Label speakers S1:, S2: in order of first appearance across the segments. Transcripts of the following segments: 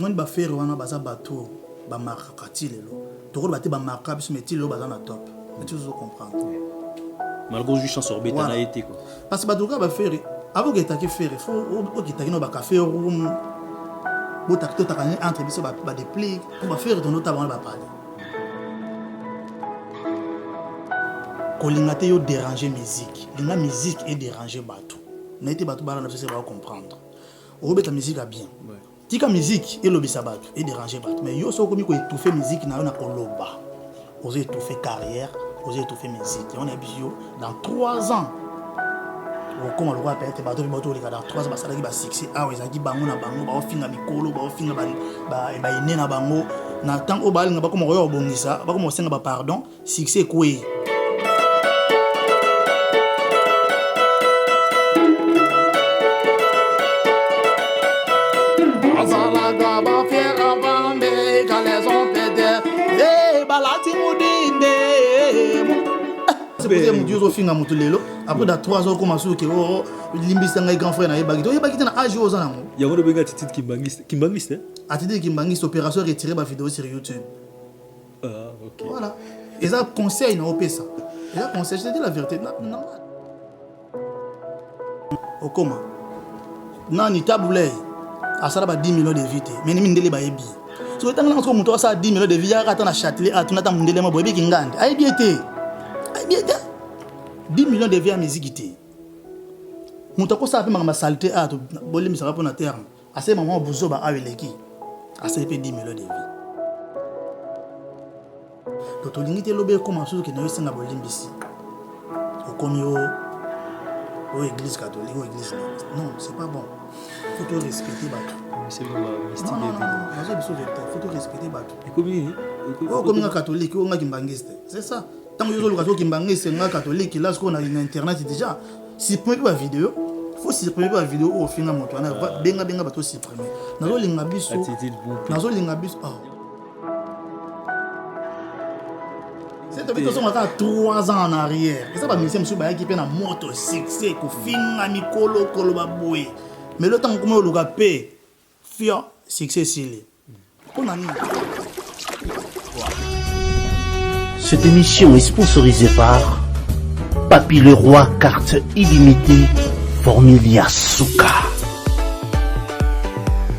S1: on va faire un bateau, ba marquati lelo. Toko ba te ba marquati bis meti lelo bazana top. Mais tu veux comprendre.
S2: Malgré juste en orbite na été quoi.
S1: Parce que bateau va faire avant que tu faire faut au que tu no ba café room. Bo takto takane entre biso ba déplique pour faire ton autre avant ba parler. Kolingate yo déranger musique. La musique est déranger bateau. Na été bateau bala na se va comprendre. Robeta musique a bien. Tika musique et lobisa bateau et déranger bateau. Mais yo so komi ko étouffer musique na na koloba. Oser étouffer carrière, oser étouffer musique. On est bio dans 3 ans. Comment le roi peut-être bateau bateau les dans 3 ans ça va succès. Ah oui, ça dit bango na bango ba ofinga mikolo ba ofinga ba ine na bango na temps au bal nga ba comme royo bongisa ba comme senga ba pardon succès quoi. C'est mon Dieu au fin à mon lelo après dans 3 ans comme ça que limbisa ngai grand frère na yebaki to yebaki na âge aux anango
S2: ya ngolo benga titite kimbangiste
S1: attitude kimbangiste opération retirer ba vidéo sur YouTube.
S2: Ah OK
S1: voilà et ça conseil na opé ça et ça conseil c'était la vérité non au comment nani tabulé à ça ba 10 millions de vues mais ni ndele ba yebi so tanga na ko muto ça 10 millions de vues ya kata na Châtelet a tunata ndele ma boyebi kingande ay biété 10 millions de vues à musique. Moutako ça fait ma saleté à bolim ça va pour na terme. À ce moment bozo ba aweleki. À ce fait 10 millions de vues. Donc to lingité lobé comme ça que na yosinga bolim bisi. Okomio o église catholique ou église non, c'est pas bon. Faut te respecter bato.
S2: C'est bon mystique.
S1: Non, faut te respecter bato.
S2: Et
S1: comme catholique ou kimbangiste. C'est ça. Tant que vous avez kimbangiste c'est catholique là ce qu'on a une internet déjà. Supprimer la vidéo. Faut supprimer la vidéo au final mon toana benga bato supprimer. Nazo linga biso. Nazo linga biso. C'est depuis que ça a 3 ans en arrière. Et ça va monsieur monsieur ba qui pe na moto succès ko finga mikolo kolo baboué. Mais le temps comme le gapé fia succès sili. On a
S3: Cette émission est sponsorisée par Papy Leroy, carte illimitée, Formilia Souka.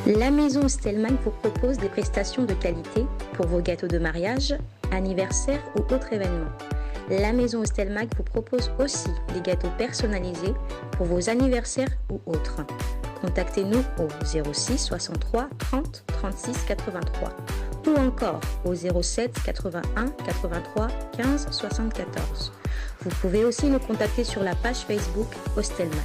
S4: La maison Stelman vous propose des prestations de qualité pour vos gâteaux de mariage, anniversaire ou autres événements. La maison Stelman vous propose aussi des gâteaux personnalisés pour vos anniversaires ou autres. Contactez-nous au 06 63 30 36 83 ou encore au 07 81 83 15 74. Vous pouvez aussi nous contacter sur la page Facebook Hostelmac.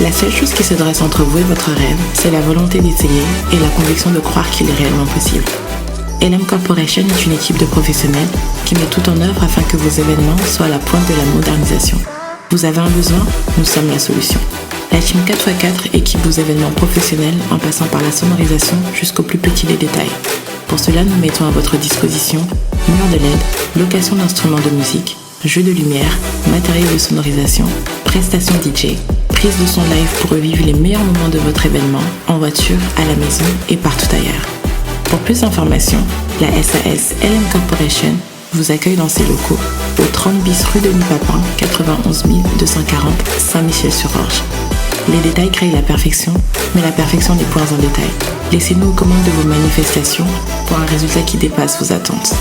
S5: La seule chose qui se dresse entre vous et votre rêve, c'est la volonté d'essayer et la conviction de croire qu'il est réellement possible. LM Corporation est une équipe de professionnels qui met tout en œuvre afin que vos événements soient à la pointe de la modernisation. Vous avez un besoin, nous sommes la solution. La team 4x4 équipe vos événements professionnels en passant par la sonorisation jusqu'au plus petit des détails. Pour cela, nous mettons à votre disposition murs de LED, location d'instruments de musique, jeux de lumière, matériel de sonorisation, prestations DJ, prise de son live pour revivre les meilleurs moments de votre événement en voiture, à la maison et partout ailleurs. Pour plus d'informations, la SAS LM Corporation vous accueille dans ses locaux au 30 bis rue Denis Papin, 91 240 Saint-Michel-sur-Orge. Les détails créent la perfection, mais la perfection n'est point en détail. Laissez-nous aux commandes de vos manifestations pour un résultat qui dépasse vos attentes.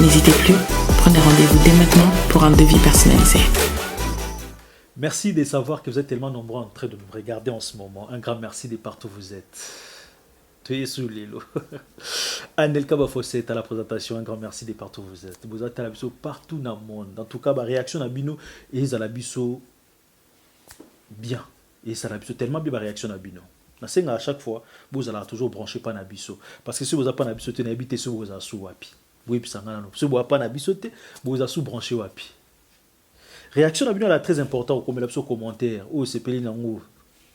S5: N'hésitez plus, prenez rendez-vous dès maintenant pour un devis personnalisé.
S2: Merci de savoir que vous êtes tellement nombreux en train de me regarder en ce moment. Un grand merci de partout où vous êtes. Sous l'îlot. Anelka Bafosset à la présentation, un grand merci de partout où vous êtes. Vous êtes à la biso partout dans le monde. En tout cas, ma réaction à Bino est à la biso bien. Et ça a tellement bien ma réaction à Bino. À chaque fois, vous allez toujours brancher pas Nabiso. Parce que si vous n'avez pas Nabiso, vous n'habitez sur vos assous wapi. Oui, puis ça n'a pas. Si vous n'avez pas Nabiso, vous assous branché wapi. Réaction à Bino est très importante. Comme il y a commentaire. Oh, c'est pelé nango.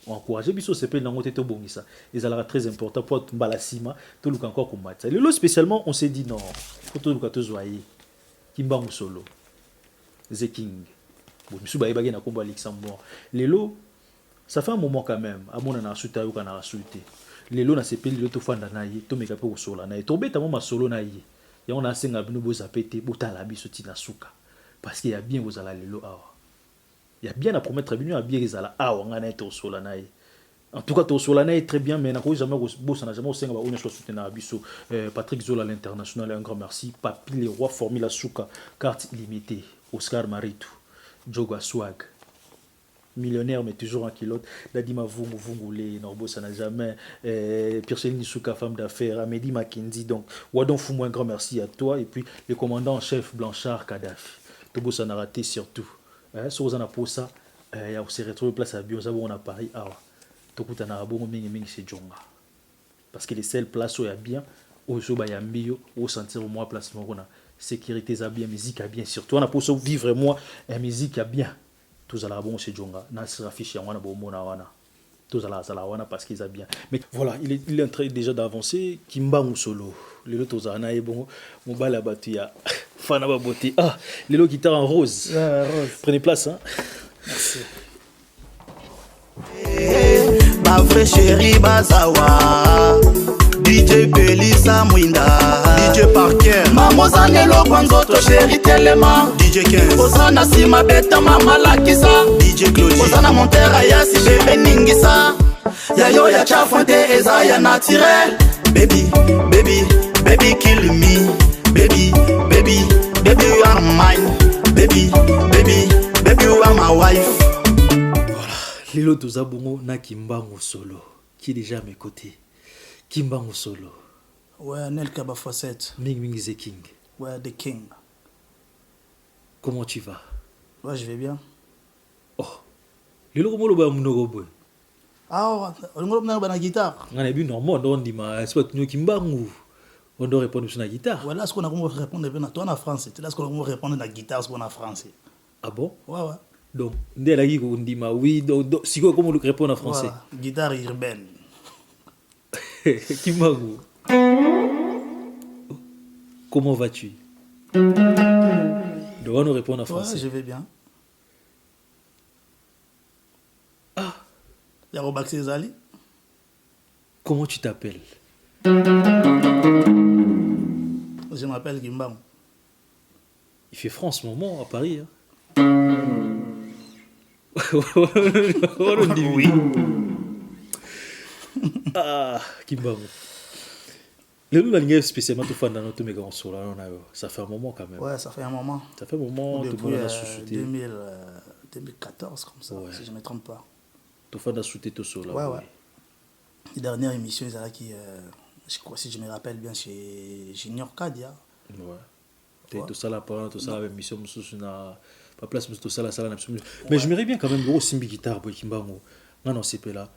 S2: Encourager biso c'est pelé nango této bongisa. Et ça sera très important pour mbalasima. Tout le encore combattre. Et là spécialement, on s'est dit non. Faut tout le cas te zoyer. Kimbangu Solo. The King. Bon, je suis na combat Luxembourg. Lelo, ça fait un moment quand même. À mon ana suta yo kana rasuté. Lelo na sepeli lelo to fanda na ye, to meka pe ko sola na ye. To beta mo solo na ye. Ya on a senga bino bo zapete, bota biso tina suka. Parce qu'il y a bien vous allez lelo awa. Il y a bien à promettre bino a bien les ala awa ngana to sola na ye. En tout cas, to sola na ye très bien, mais na ko jamais bossa na jamais senga ba on soutenir biso. Patrick Zola l'international, un grand merci. Papi les rois Formula Suka, carte illimitée. Oscar Maritou, Jogo Swag, millionnaire mais toujours en kilote. Dadima Vungu Vungule, Norbo ça n'a jamais. Pierre Nisuka, femme d'affaires, Amédi Mackenzie. Donc, Wadon Fumo, un grand merci à toi. Et puis, le commandant en chef Blanchard Kadhafi. Tobo ça n'a raté surtout. Si vous en avez pour ça, il y a aussi retrouvé place à Bio, ça on a Paris. Ah, Tokuta Narabo, Ming c'est Djonga. Parce que les seules places où il y a bien, où il y a bio, où sentir au moins place Morona. Sécurité a bien, musique a bien, surtout on a pour vivre moi, la musique a bien. Tous à la bon chez Djonga, na sera fiché en wana bon mona wana. Tous à la wana parce qu'ils a bien. Mais voilà, il est en train déjà d'avancer. Kimbangu Solo, le lot aux ana et bon, mon bal a battu ya. Fana ba beauté. Ah, les lots guitare en rose.
S1: Rose.
S2: Prenez place hein.
S1: Merci.
S6: Ma vraie chérie Bazawa. DJ Pelisa Mwinda, DJ Parker, Mamoza Nelo Kwanzoto chéri Telema, DJ 15, Ozana Sima Beta Mama Lakisa, DJ Claude, Ozana Montera Yasi Bebe Ningisa, Yayo ya Chafonte Eza ya naturel, baby, baby, baby kill me, baby, baby, baby you are mine, baby, baby, baby you are my wife.
S2: Voilà, Lilo Tozabongo na Kimbangu Solo, qui est déjà à mes côtés. Kimbangu Solo.
S1: Ouais, Nelka Bafosset.
S2: Ming the King.
S1: Ouais, The King.
S2: Comment tu vas?
S1: Ouais, je vais bien.
S2: Oh. Le logo molo ba mnogobo.
S1: Ah, on a une guitare.
S2: On a vu normal, on dit ma c'est pas Kimbangu. On doit répondre sur la guitare.
S1: Ouais, là ce qu'on a comment répondre toi en français. Là ce qu'on a comment répondre la guitare ce qu'on a en français.
S2: Ah bon?
S1: Ouais, ouais.
S2: Donc, dès la on dit ma oui, donc si quoi comment répondre en français?
S1: Voilà. Guitare urbaine.
S2: Kimbangu. Comment vas-tu? Donc on nous répond en français.
S1: Ouais, je vais bien.
S2: Ah.
S1: Yarobaxé Zali.
S2: Comment tu t'appelles?
S1: Je m'appelle Kimbangu.
S2: Il fait froid en ce moment à Paris. Hein?
S1: Oui.
S2: Ah, Kimbangu. Le loup a spécialement tout fan dans notre méga en solo. Ça fait un moment quand même.
S1: Ouais, ça fait un moment.
S2: Ça fait un moment.
S1: Depuis 2014 comme ça, ouais. Si je ne me trompe pas.
S2: Tout fan a sauté tout solo.
S1: Ouais, ouais. Les dernières émissions, ils allaient qui, je crois, si je me rappelle bien, chez Junior Kadia.
S2: Ouais. Tout ça là, tout ça avec mission, pas place, tout ça là, mais je m'aimerais bien quand même gros simbi guitare pour Kimbangu. Non, c'est pas là.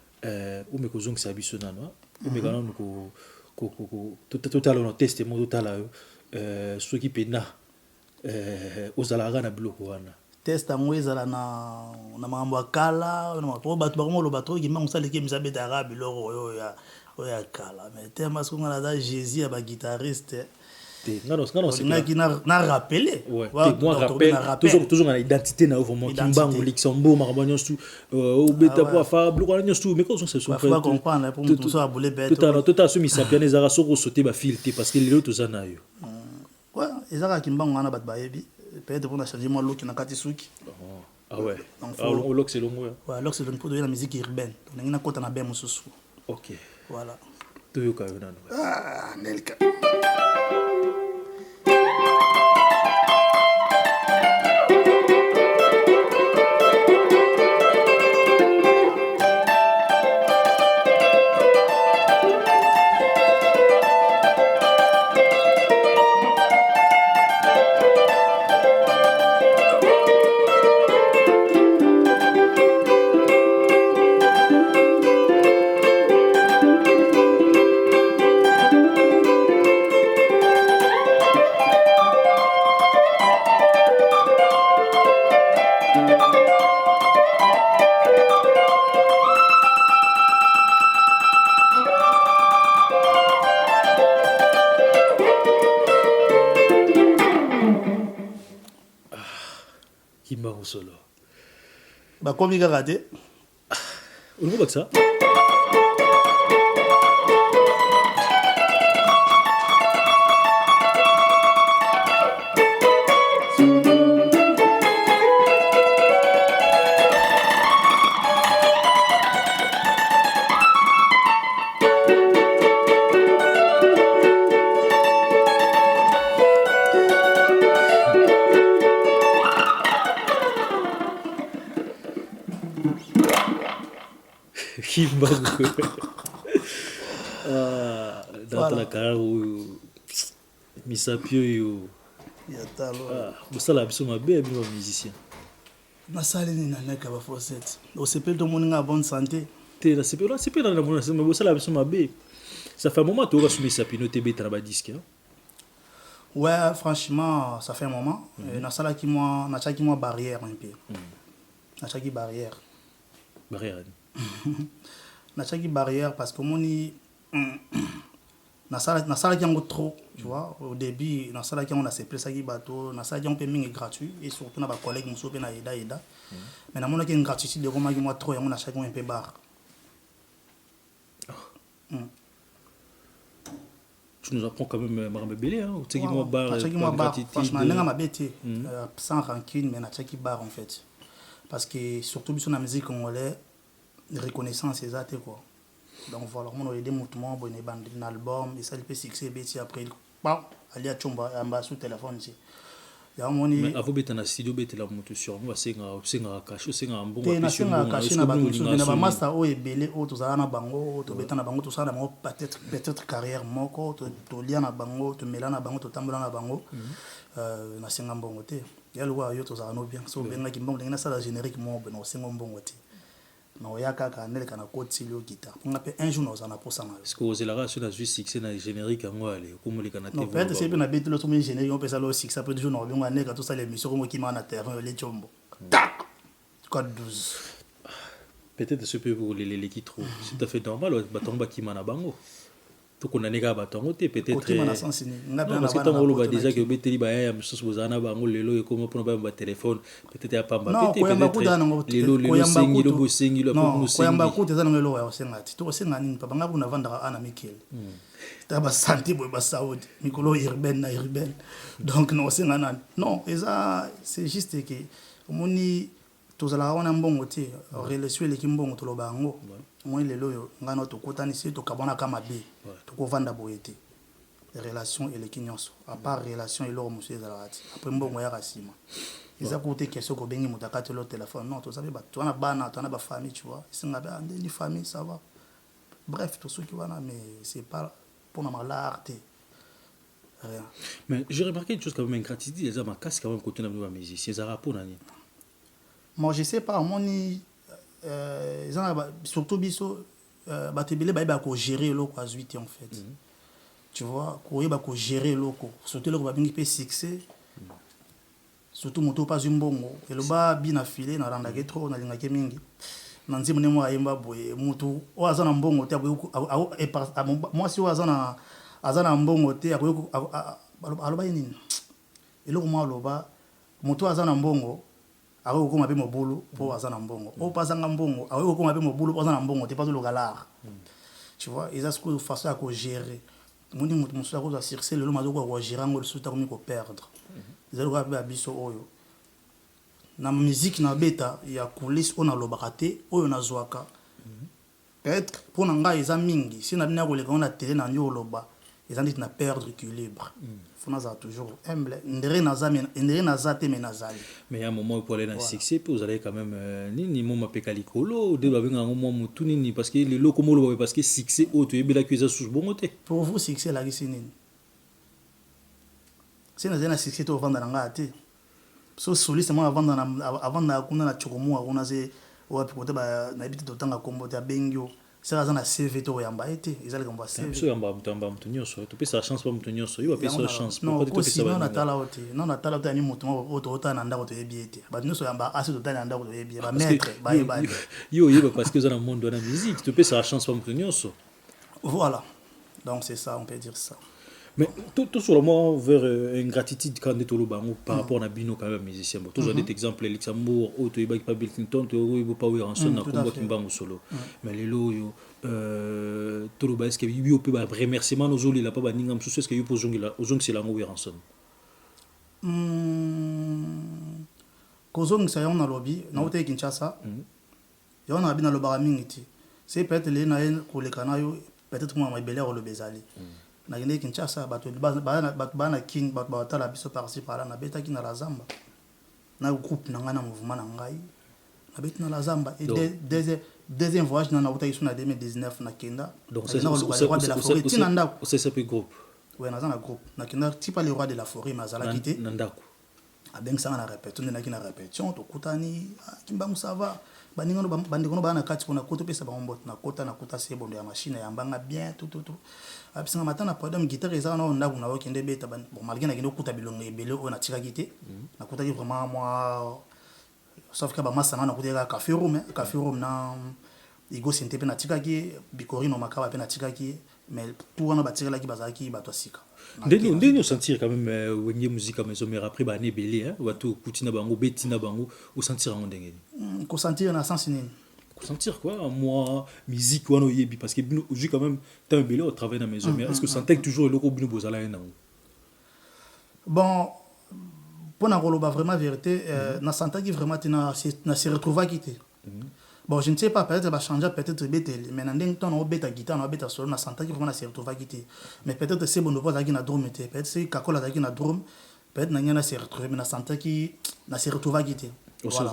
S2: Ou me kozong sa biso nano. Ou me ganon ko tout à l'heure test mo tout à l'heure ceux qui pena ozala na bloko wana.
S1: Test à moi ezala na makambo akala na to bato ba mo bato ki mangu sale ki misabe d'arabe loro ya kala mais tellement ce qu'on a là Jésus ya ba guitariste.
S2: Non, c'est
S1: pas qui n'a rappelé.
S2: Ouais, moi rappelle toujours une identité na vraiment Kimbangu Luxembourg marabagnon tout au beta pour faire bloquer agnon tout mais quand on se sont
S1: faut comprendre pour tout ça bouler bête.
S2: Tout à ce mi sapien les ara soko sauter ba filter parce que les autres zana yo.
S1: Ouais, ezaka Kimbangu na bat bayebi peut-être pour na changer moi look na kati suki.
S2: Ah ouais. Alors look c'est long ouais.
S1: Look c'est long pour de la musique urbaine. On na kota na ben mususu.
S2: OK.
S1: Voilà.
S2: To yo ka nano.
S1: Ah, Nelka.
S2: Kimba Solo.
S1: Bakomi kaka te.
S2: On voit que ça. Kimba dans la carrière où Misapio yo bosala biso mabe bino musicien
S1: nasali ni naneka ba fosette osepeli to moninga bonne santé
S2: te la CP dans la bonne santé mais bosala biso mabe ça fait un moment to ka soumis Sapino te beta ba disque hein?
S1: Ouais, franchement ça fait un moment nasala ki moi na chaki moi barrière un peu na chaki barrière na chaki barrière parce que moni nasala qui en trop tu vois au début nasala qui on a CP ça qui bateau nasala qui on peut mingi gratuit et surtout na ba collègue muso pe na ida mais na mona qui gratuit de comment moi trop on a chaki un peu bar.
S2: Tu nous apprends quand même Marambe Belé hein tu sais qui moi bar
S1: franchement n'a ma bête sans rancune mais na chaki bar en fait parce que surtout sur la musique congolaise reconnaissance c'est ça quoi donc voilà on a aidé mutuellement bonne bande un album et ça peut succès bêti après pas aller à chomba amba sous téléphone ici ya moni
S2: mais avant bêta na studio bêta la moto sur moi c'est nga cache c'est nga bon
S1: na c'est nga cache na ba na ba master o ebele o to za na bango to bêta na bango to ça na peut-être carrière moko to lia na bango to mela na bango to tambola na bango na senga mbongo te ya lwa yo to za no bien so benga ki mbongo na sala générique mo ben o senga mbongo te non ya kaka nele kana koti le guitare on appelle un jour nous en a pour ça
S2: est-ce que vous avez la race sur juste succès dans générique en aller comme les canadiens
S1: non peut-être c'est bien habitué le sommet générique on peut ça le succès après jour non bien on tout ça les missions comme qui m'a na terrain les chombo tac code 12
S2: peut-être ce peut vous les qui trop c'est tout à fait normal batomba qui m'a na bango to qu'on a nega batongo te peut-être
S1: qui m'a na sens ni
S2: na parce que tant on déjà que beteli ba ya msus bozana bango lelo et comme pour ba téléphone peut-être ya pamba peut-être lelo sengi lo bosengi lo pour nous sengi
S1: koyamba kuta zana ngelo ya osengati to osenga nini papa ngabu na vanda ana Mikel taba santé boy ba saudi mikolo urbaine na urbaine donc non osenga nan non et ça c'est juste que moni tozala wana mbongo te relation le kimbongo to lo bango moi lelo yo ngana to kotani si to kabona kama be to ko vanda boyete relation et le kinyonso à part relation et lo monsieur zalati après mbongo ya rasima eza côté question ko bengi mutakate lo téléphone non to sabe ba to na bana to na ba famille tu vois singa ba ndeli famille ça va bref tout ce qui va là mais c'est pas pour na malarte rien
S2: mais j'ai remarqué une chose quand même ingratitude les hommes casse quand même côté na musique c'est ça rapport nani
S1: moi je sais pas moni surtout biso batebele ba ko gérer lo quoi 8 en fait tu vois ko yeba ko gérer lo ko surtout le ko ba bingi pe succès surtout moto pas umbongo et le ba bina filé na randa ke trop na linga ke mingi na nzimu ne mo ayemba boye moto o azana mbongo te moi si o azana mbongo te akoyo aloba nini eloko mo aloba moto azana mbongo awe ko mabe mobulu po azana mbongo o pasanga mbongo awe ko mabe mobulu po azana mbongo te pas le galard tu vois ils a ce que façon à gérer moni mutu musu ko za circer le mazo ko gérer ngol suta ko mi ko perdre ils a ko ba biso oyo na musique na beta ya coulisse on a lobakate oyo na zwaka peut-être pour nga eza mingi si na bina ko le ko na télé na nyo loba ils ont dit na perdre équilibre faut na toujours humble ndere na zate menazali
S2: mais il y a un moment pour aller dans succès puis vous allez quand même ni moma pekalikolo de ba benga ngoma mutu nini parce que les locaux mo parce que succès auto ebela que ça sous bon côté
S1: pour vous succès la nini c'est na succès to vendre nga ate so soliste mo avant na kuna na chokomo kuna se wapi kote ba na biti to tanga kombo ta bengyo c'est la CV to yamba été ils allaient combattre CV
S2: so yamba mtunyo so to pesa chance pas mtunyo so yo pesa chance
S1: pourquoi to pesa non natala oti non natala oti ani mutu mo to ota na ndako to yebiete ba nyonso yamba asi to tana ndako to yebie ba maître ba
S2: yo parce que dans le monde de la musique to pesa chance pas mtunyo so
S1: voilà donc c'est ça on peut dire ça
S2: Mais tout sur le moment vers une gratitude quand on est par rapport à Bino quand même musicien. Toujours des exemples Luxembourg, auto il pas Bill Clinton, tu il pas en son na combat kimbango solo. Mais les loyo tout le bas est-ce que il peut ba remerciement nos oli la pas baninga msusu est-ce que il peut jongila ozong c'est la ngou en son.
S1: Kozong ça on a lobby na hotel Kinshasa. Ya on a bien le baramingiti. C'est peut-être les na ko le kanayo peut-être moi mabele le bezali. Na ngene Kinshasa bato bana king bato batala biso par-ci par-là na beta ki na la zamba na groupe na ngana mouvement na ngai na beta na la zamba et deuxième voyage na uta isu na 2019 na kenda
S2: donc c'est
S1: le roi de la forêt tinanda
S2: c'est ce groupe
S1: ouais na zana groupe na kenda tipa le roi de la forêt mazala kité
S2: nandako
S1: abeng sanga na répétition na kina répétition to kutani kimbangu ça va baningono bandikono bana kati kuna koto pesa bambo na kota sebondo ya machine ya mbanga bien tout abisinga matana podam guitare eza na ndaku na okende beta bon malgré na kende okuta bilongo ebele o na tika kite na kuta ki vraiment moi sauf que ba masana na kuta café room na igo sente pe na tika ki bikori no makaba pe na tika ki mais tout wana batira la ki bazaki bato sika
S2: ndeni sentir quand même wenye musique à maison mais après ba ne belé hein watu kutina bango betina bango au sentir en ndenge
S1: ko sentir na sens nini
S2: sentir quoi moi musique wano yebi parce que j'ai quand même tant belé au travail dans maison mais est-ce que sentais toujours le bino bozala en
S1: bon pour na roloba vraiment vérité na sentais qui vraiment na se retrouver quitter bon je ne sais pas peut-être va changer peut-être betel mais dans temps on beta guitare on beta solo na sentais qui vraiment na se retrouver quitter mais peut-être c'est bon de voir na drum peut-être c'est kakola na drum peut-être na se retrouver mais na sentais qui na se retrouver quitter.
S2: Voilà.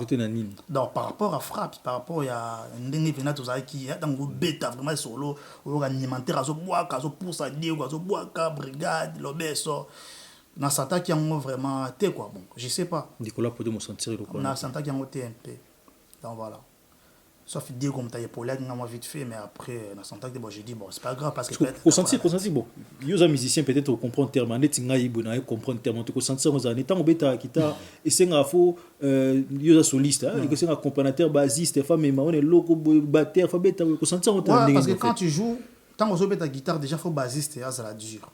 S1: Donc par rapport à frappe, par rapport à ndenge vena to zaki dans go beta vraiment solo o alimentaire azo boaka azo poussa diego azo boaka brigade lobeso na santa qui en vraiment té quoi bon je sais pas
S2: Nicolas peut me sentir le quoi
S1: na santa qui en té un peu donc voilà sauf dire comme taille pour l'aide moi vite fait mais après na santa que bon j'ai dit bon c'est pas grave parce que
S2: peut-être sentir bon yo musicien peut-être comprendre terme net ngai bona comprendre terme to sentir on en temps beta kita et c'est nga fo yo soliste hein et c'est un accompagnateur bassiste femme mais on est loco batteur fa beta ko sentir on
S1: parce que quand tu joues tant on beta guitare déjà faut bassiste et ça la dure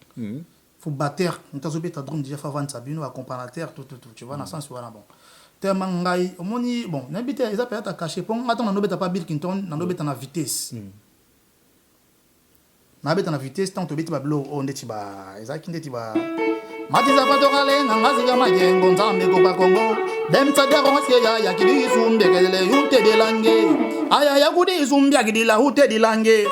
S1: faut batteur tant on beta drum déjà faut vendre sabino accompagnateur tout tu vois dans sens voilà bon tellement ngai omoni bon n'habite ils appellent à cacher pour attends na beta pas Bill Clinton na beta na vitesse na beta na vitesse tant to beta ba blow on ndeti ba ezaki ndeti ba matiza patokale ngazi ga majengo nzambe ko ba Kongo dem tsada ko siya ya kidi sumbe kele yute de lange aya ya kudi sumbe ya kidi la hute de lange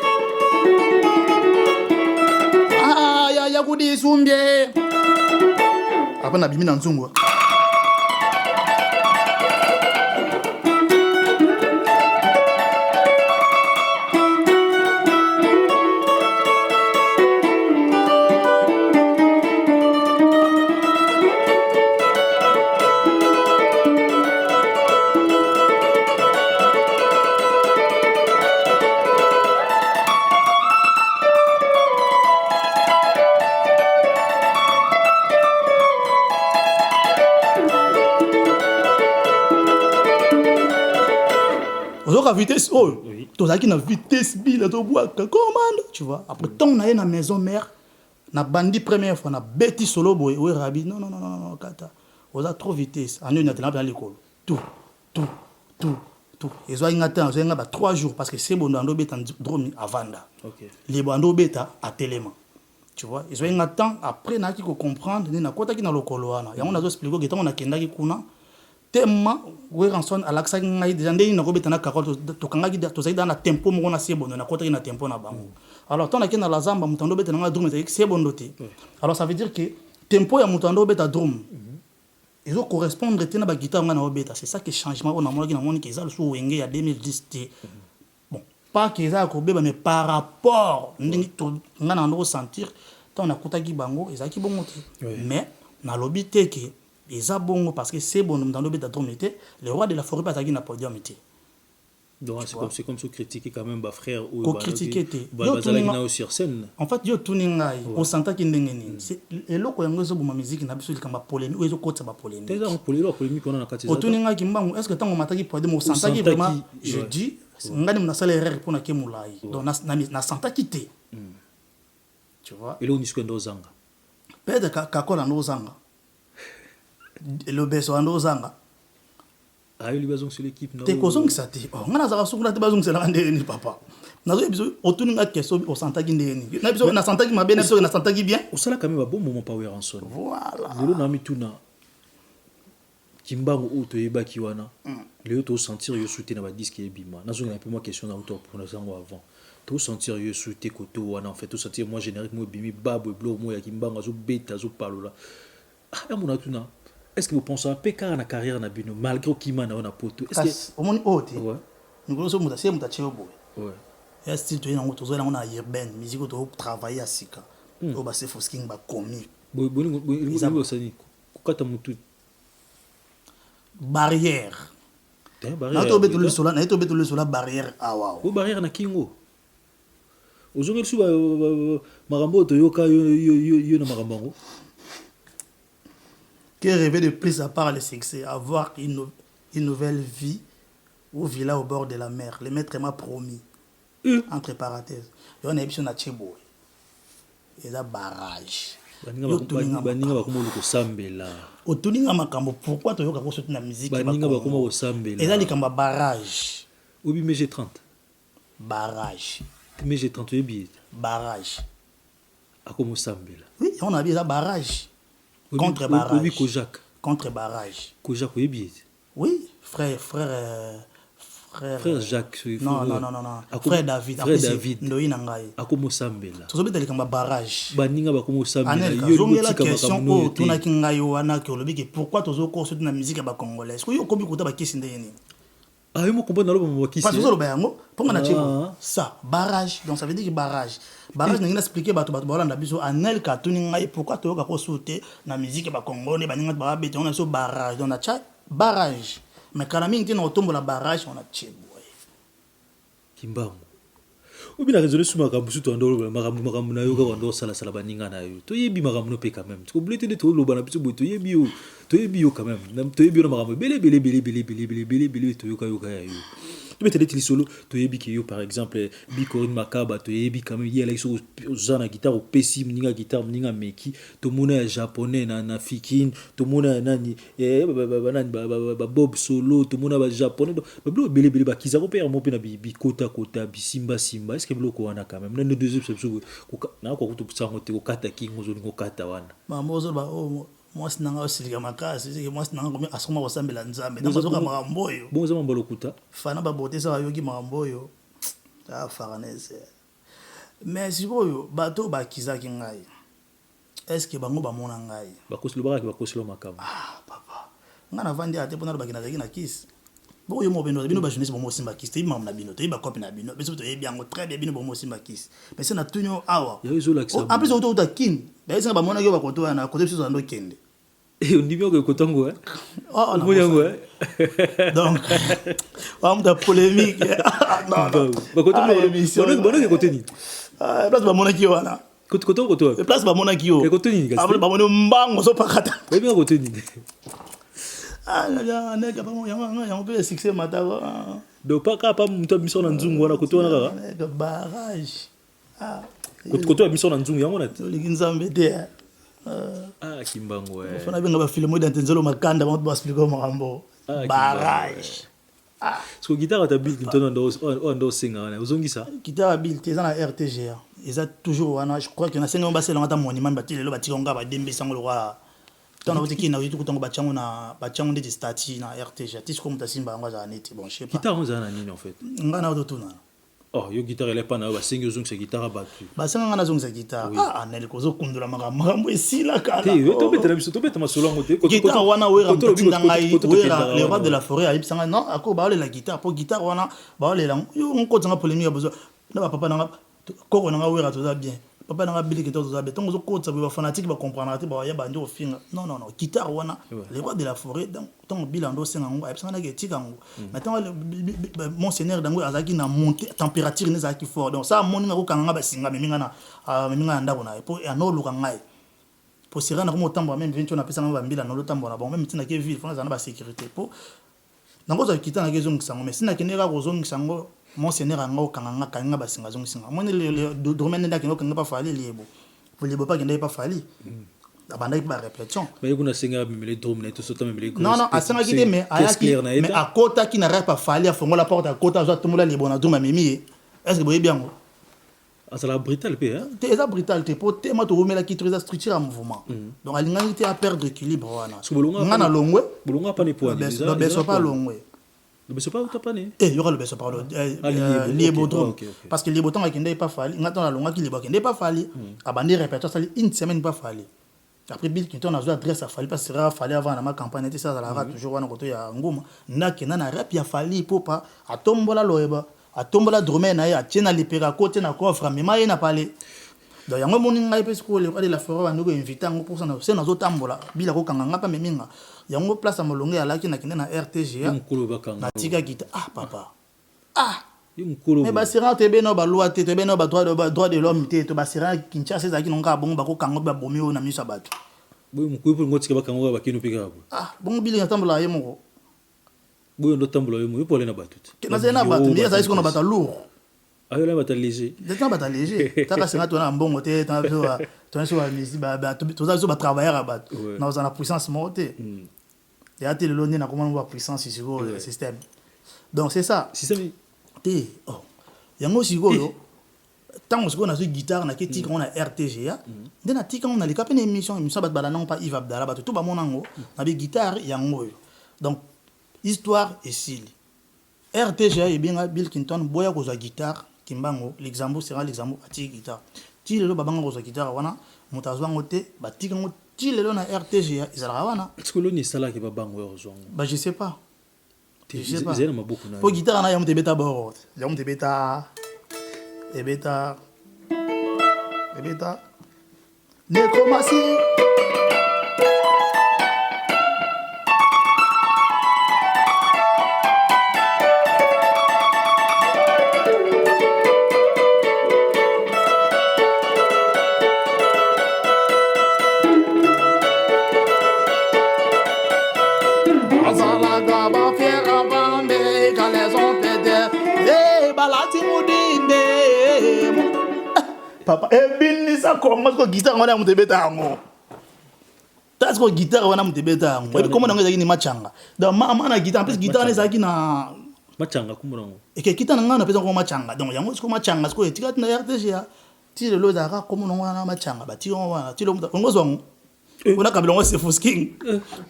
S1: aya ya kudi sumbe apa na bimi na nzungu. La vitesse, oh, tu as une vitesse, bille, tu bois, commande, tu vois. Après, tant on a une maison mère, na bandi première fois, na bêtis solo boy, ouais, Rabi, non, kata, on a trop vitesse. En une dans l'école, tout. Ils ont atteint, ils ont 3 jours parce que c'est bon dans l'obé en drone à Vanda. Les bandeaux bêta à Téléman. Tu vois, ils ont atteint après, n'a qui comprendre, n'a quoi qui n'a le coloana. Et on a expliqué que on a kenda qui kuna. Tellement ouais ranson alaxa ngai déjà ndeni na robeta na karol to kangaki to zaida na tempo mo na sebo na kota na tempo na bango alors tant na la zamba mutando beta na drum c'est sebo ndoté alors ça veut dire que tempo ya mutando beta drum ils ont correspondre tena ba guitare na obeta c'est ça que changement on a mona na moni qu'ils a le sou wenge ya 2010 bon pas qu'ils a ko beba mais par rapport ndeni to ngana ndo sentir tant na kota ki bango ezaki bongo mais na lobité que ils ont bon parce que c'est bon dans le but d'être le roi de la forêt pas na podium était
S2: donc c'est comme se critiquer quand même ba frère ou
S1: ba critiquer
S2: sur scène
S1: en fait yo tuningai on senta ki ndengeni c'est eloko yango zo buma musique na biso likamba polémique ezo kotsa ba polémique
S2: déjà polémique on a kati
S1: za tuningai kimbangu est-ce que tant on mataki podium on senta ki vraiment je dis ngani mna sala erreur pour na kemulai donc na senta ki té tu vois
S2: et là on disque ndo zanga
S1: peut-être kakola ndozanga lobeso ndozanga
S2: ayo libazong sur l'équipe
S1: te kozongisa te nga nazaka sukuna te bazongisela ndeni papa nazo biso otuninga keso osantaki ndeni na biso na santaki mabe na biso na santaki bien
S2: osala quand même un bon moment Power Ranson
S1: voilà
S2: lelo na mituna kimbango o to yebaki wana lelo to sentir yo souté na ba disque ebima nazo na peu moi question na auto pour nous avant to sentir yo souté koto wana en fait to sentir moi générique moi bimi babwe blo moi ya kimbango zo beta zo palola ah mon atuna est-ce que vous pensez un peu car na carrière na bino malgré Kimana on a poto
S1: est-ce que au monde ote
S2: ouais
S1: nous sommes muta c'est muta cheo boy
S2: ouais
S1: ya style to yango to zo na urbaine musique to travailler à sika o ba se fosking ba komi
S2: bo sani kokata mutu
S1: barrière
S2: barrière
S1: na to beto le sola barrière awa
S2: o barrière na kingo ozongeli su marambo to yoka yo na marambo
S1: qui rêvait de plus à part le succès, avoir une nouvelle vie ou villa au bord de la mer. Le maître m'a promis, entre parenthèses. Il y a une émission à Tchebo. Il y a un barrage. Pourquoi tu as fait la musique? Il y a un barrage.
S2: Oui, mais j'ai 30.
S1: Barrage.
S2: Mais j'ai 30 billets.
S1: Barrage.
S2: À comment Sambela?
S1: Oui, on a dit un barrage. Contre barrage.
S2: Oui, Kojak.
S1: Contre barrage.
S2: Kojak, oui, bien.
S1: Oui, frère
S2: Jacques.
S1: Non. Frère David.
S2: Frère David.
S1: Ndoi nangai.
S2: Akomo Sambela.
S1: Tozo betali kamba barrage.
S2: Baninga bakomo Sambela.
S1: Yo la question o tuna kingai wana ke olobi ke pourquoi tozo ko sur na musique ba congolaise. Ko yo kobi kuta ba kisinde yeni.
S2: Ah, yo mo comprendre na lo ba kisi.
S1: Parce que zo ba yango, ponga na chebo. Ça, barrage. Donc ça veut dire que barrage. Barrage n'ingina expliquer bato balanda biso anel ka tuni ngai pourquoi toyo ka ko sauter na musique ba congolais baninga ba bete on a so barrage. Donc na cha barrage. Mais quand la mine on tombe la barrage on a chebo.
S2: Kimbango. Obi na raisonner sur makambo surtout ndolo makambo na yo ka wando sala baninga na yo. To yebi makambo no pe quand même. Ko blete de to lo bana biso to yebi yo quand même. To yebi no makambo bele to yo ka yo. Tu mets des solo to yebi ki yo par exemple Bikorine Makaba to yebi quand même yela iso zana guitare au pessim ninga guitare ninga meki to mona japonais na fikin to mona nani ba bob solo to mona ba japonais ba blo bele ba kizako pe mo pe na bi kota bi simba est-ce que blo ko wana quand même na deuxième section na ko to tsango te ko kata kingo zo ngo kata wana
S1: mama zo ba o moi sinanga osilika makasi c'est que moi sinanga komi asoma kosambela nzambe na mazoka makambo yo
S2: bon zama mbalo kuta
S1: fana ba bote sa yoki makambo yo ta faranese mais sikoyo bato ba kizaki ngai est-ce que bango ba mona ngai
S2: ba koslo makamba
S1: papa ngana vandi ate pona ba kinazaki na kisi bo yo mo bino ba jeunesse bomo simba kisi te mam na bino te ba copine na bino beso to yebi yango très bien bino bomo simba kisi mais c'est na tunyo awa en plus auto ta kin ba singa ba mona yo ba koto na kote biso ndo kende
S2: on dit bien que kotango
S1: oh donc on a polémique non
S2: ba kotango bon que kote ni
S1: place ba mona ki wana
S2: koto
S1: place ba mona ki yo
S2: koto ni
S1: après ba mona mbango so pakata
S2: ba bien kote ni
S1: ne ka ba mo yango pe succès matako
S2: donc pas muto mission na nzungu wana koto wana
S1: kaka barrage
S2: koto mission na nzungu yango na
S1: likinzambe te
S2: Kimbango
S1: fana benga ba film dans tenzelo makanda ba expliquer makambo barrage
S2: so guitare ta build ntono ndo singa wana uzongisa
S1: guitare build te na RTGA eza toujours wana je crois que na senga ba sela ngata monument ba tilelo ba tikonga ba dembe sango lo wa tona ba tikina utu kutongo ba chango de stati na RTGA tisiko mutasimba ngwa za neti bon je sais pas
S2: guitare on za na nini en fait
S1: ngana ototuna
S2: oh yo guitare elle pas na ba sengi uzongisa guitare battu
S1: ba senga ngana zongisa guitare anel ko zo kundula makambo esila kala
S2: te to betela biso to betela masolo ngote
S1: guitare wana wera mtinda ngai wera le roi de la forêt ali sanga non ako ba le la guitare pour guitare wana ba le la yo ngo tsanga polémique besoin na ba papa na ko na wera to za bien papa na bili que to za bien tongo zo ko tsa ba fanatique ba comprendre te ba ya ba ndio finga non guitare wana le roi de la forêt donc tongo bilando senga ngo ali sanga na getika ngo maintenant monseigneur dango azaki na monter température ne zaki fort donc ça moninga ko kanga ba singa meminga na ndako na po ya no luka ngai po sirana ko motambo même 20 on appelle ça ba mbila no lutambo na bon même tina ke ville fona za na ba sécurité po nango za kitana ke zongi sango mais sina kenera ko zongi sango monseigneur ango kanga kanga ba singa zongi singa moni le domaine ndaki ngo kanga pa fali liebo pour liebo pa kende pa fali abandaki ba répétition
S2: mais kuna senga memele drum na tout ça memele
S1: non asengaki te mais akotaki na rap afali afongola porte akota azwa tomola libona drum amemi est-ce que boyebi yango
S2: azala brutal pe hein
S1: te eza brutal te po te ma tokomelaki to eza structure ya mouvement donc alingaki te aperdre équilibre wana nga na longwe
S2: bolonga pa ne poids
S1: lobeso pa longwe
S2: lobeso pa utapane
S1: yoka lobeso pa liebodrome parce que liebodrome akende pas fali nga tona longaki liebo akende pas fali abandi répétition sali une semaine pas fali après Bill Clinton a joué adresse à Fali parce que ça fallait avant ma campagne était ça dans la toujours wana koto ya nguma na kena na rap ya Fali popa atombola loeba atombola drummer na ya tiena lipera côté na coffre mais ma na parler donc yango moni ngai pe skole ko de la forêt ndoko inviter ngo pour ça na zo tambola bila ko kanga pa meminga yango place molonge ya laki na kende na RTGA na tika kita papa mais basira te beno ba loi te beno ba droit de l'homme te to basira Kinshasa ezaki nonga bongo bako kango ba bomi o na miso bato
S2: boyo mkuyi pour ngotika ba kango ba kino pika hapo
S1: bongo bili na tambola ye moko
S2: boyo ndo tambola ye moko pour aller na bato
S1: ke na zena bato ndiye za isko na bato lourd
S2: ayo la bato léger
S1: déjà bato léger taka singa to na mbongo te to so ba misi ba to za so ba travailler bato na za na puissance morte ya te le londi na comment ba puissance sur le système donc c'est ça
S2: système
S1: yango sikoyo tango sikoyo na zo guitare na ke tika on a RTGA nde na tika on a lika pe na émission bat balana pa Yves Abdallah bato to ba monango na bi guitare yango donc histoire et sili RTGA et bien Bill Clinton boya ko za guitare kimbango l'exemple sera l'exemple ati guitare ti lelo babanga ko za guitare wana mutazwa ngote batika ngo ti lelo na RTGA izala wana
S2: est-ce que l'on est sala ke babango yo zo
S1: je sais pas
S2: pour
S1: guitare na yamu te beta bord yamu te beta ebeta necromancy papa ebinisa kongo ko guitare wana mutebeta yango tas ko guitare wana mutebeta yango ebi komona ngeza kini machanga donc mama na guitare plus guitare neza kina
S2: machanga kumonango
S1: eke kita na ngana pesa ko machanga donc yango siko machanga siko etika na RTGA ti le loza ka komona wana machanga bati wana ti lo muta ngo zongo ona kabila ngo se fusking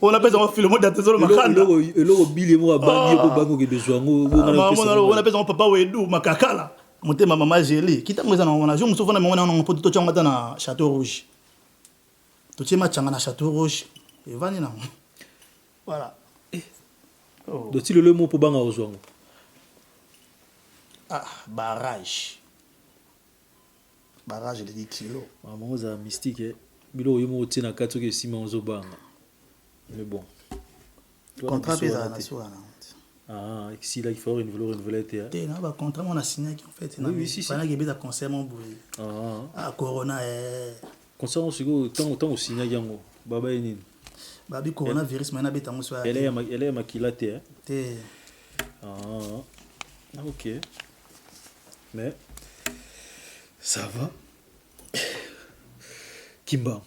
S1: ona pesa ngo filmo date zolo makanda
S2: eloko bile mo abandi ko bango ke besoin ngo
S1: ona pesa ngo papa wedu makakala motema mama Gélie kita ngeza na mona jo musofana mona na poto to ngata na Château Rouge to chema changa na Château Rouge evani na voilà
S2: do ti le mo po banga ozwango
S1: barrage de 10 kilos
S2: maman za mystique bilo yo mo tina kato ke sima ozo banga mais bon
S1: contrat pesa na sura na
S2: ici là il faut renouveler
S1: te na ba contrat on a signé en fait na pendant que beta concert mon bouli corona
S2: concert on sigo tant au signé yango baba nini
S1: babi coronavirus maintenant beta mo so
S2: elle est maquillate
S1: te
S2: ok mais ça va Kimba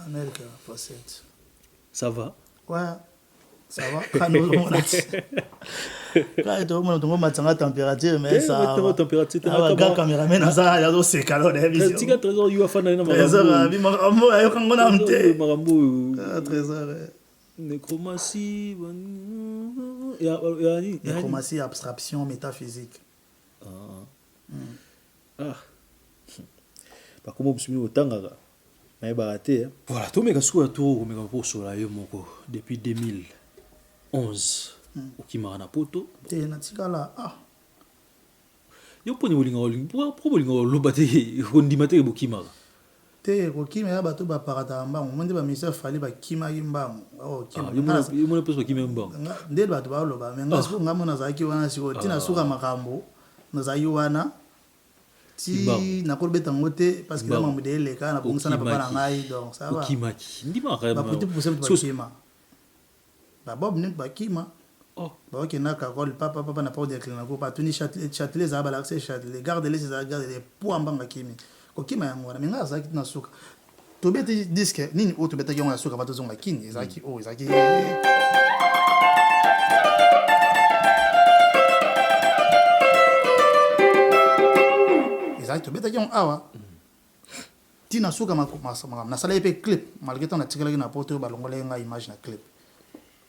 S1: America facette
S2: ça va
S1: ouais ça va quand on a matanga température mais ça va
S2: température
S1: gars cameraman ça ya do se calor de vision
S2: tika trésor you afana na
S1: trésor bi makambo ayo kango na mte
S2: makambo
S1: trésor
S2: nécromancie
S1: nécromancie abstraction métaphysique
S2: ba komo busumi otangaka mais ba raté voilà to meka sou to ko meka pour sola yo moko depuis 2011 okimaka na poto
S1: te na tikala
S2: yo poni bolinga po bolinga loba te kondima te bokimaka
S1: te kokima ya bato baparata mbango monde ba ministère fali bakimaki mbango
S2: yo mona peso bakima mbango
S1: nde bato baloba mais ngasi ngamo nazaki wana siko tina suka makambo nazaki wana ti na kolbeta ngote parce que na mambo de leka na bongisa na papa na ngai donc ça va
S2: okimaki ndima ka
S1: ba petit pour ça bakima ba bob net bakima ba ok na Carole papa na pas de clina ko pas tuni Châtelet za ba l'accès Châtelet garde les garde les pour mbanga kimi ko kima yango na minga za kitina suka tobeti disque nini oyo tobetaki yango ya suka va tozonga kini ezalaki oyo ezalaki tobetaki yango awa tina suka nasala ye mpe clip malgré temps natikalaki na poto oyo balongolaki ngai image na clip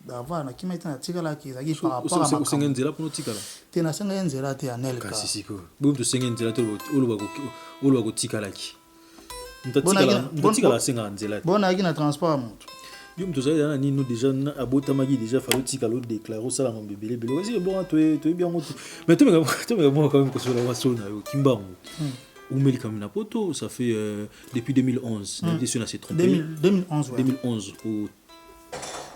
S1: dava nakima ete natikalaki ezalaki par rapport
S2: osenge nzela mpona otikala
S1: te nasenga ye nzela te ya nelka
S2: kasi siko boyo tosenge nzela te oloba kotikalaki mototikala asengaka nzela te
S1: bonayaki na transport ya moto
S2: yo moto ozali na nino déjà abotamaki déjà falo otikala odéclare osala mambo ebelebele kasi bonga toyebi yango te mais tomeka moko quand même kosola wasolo na yo kimbango umeli quand même na poto ça fait depuis 2011 na question na se trompé
S1: 2011 ouais
S2: 2011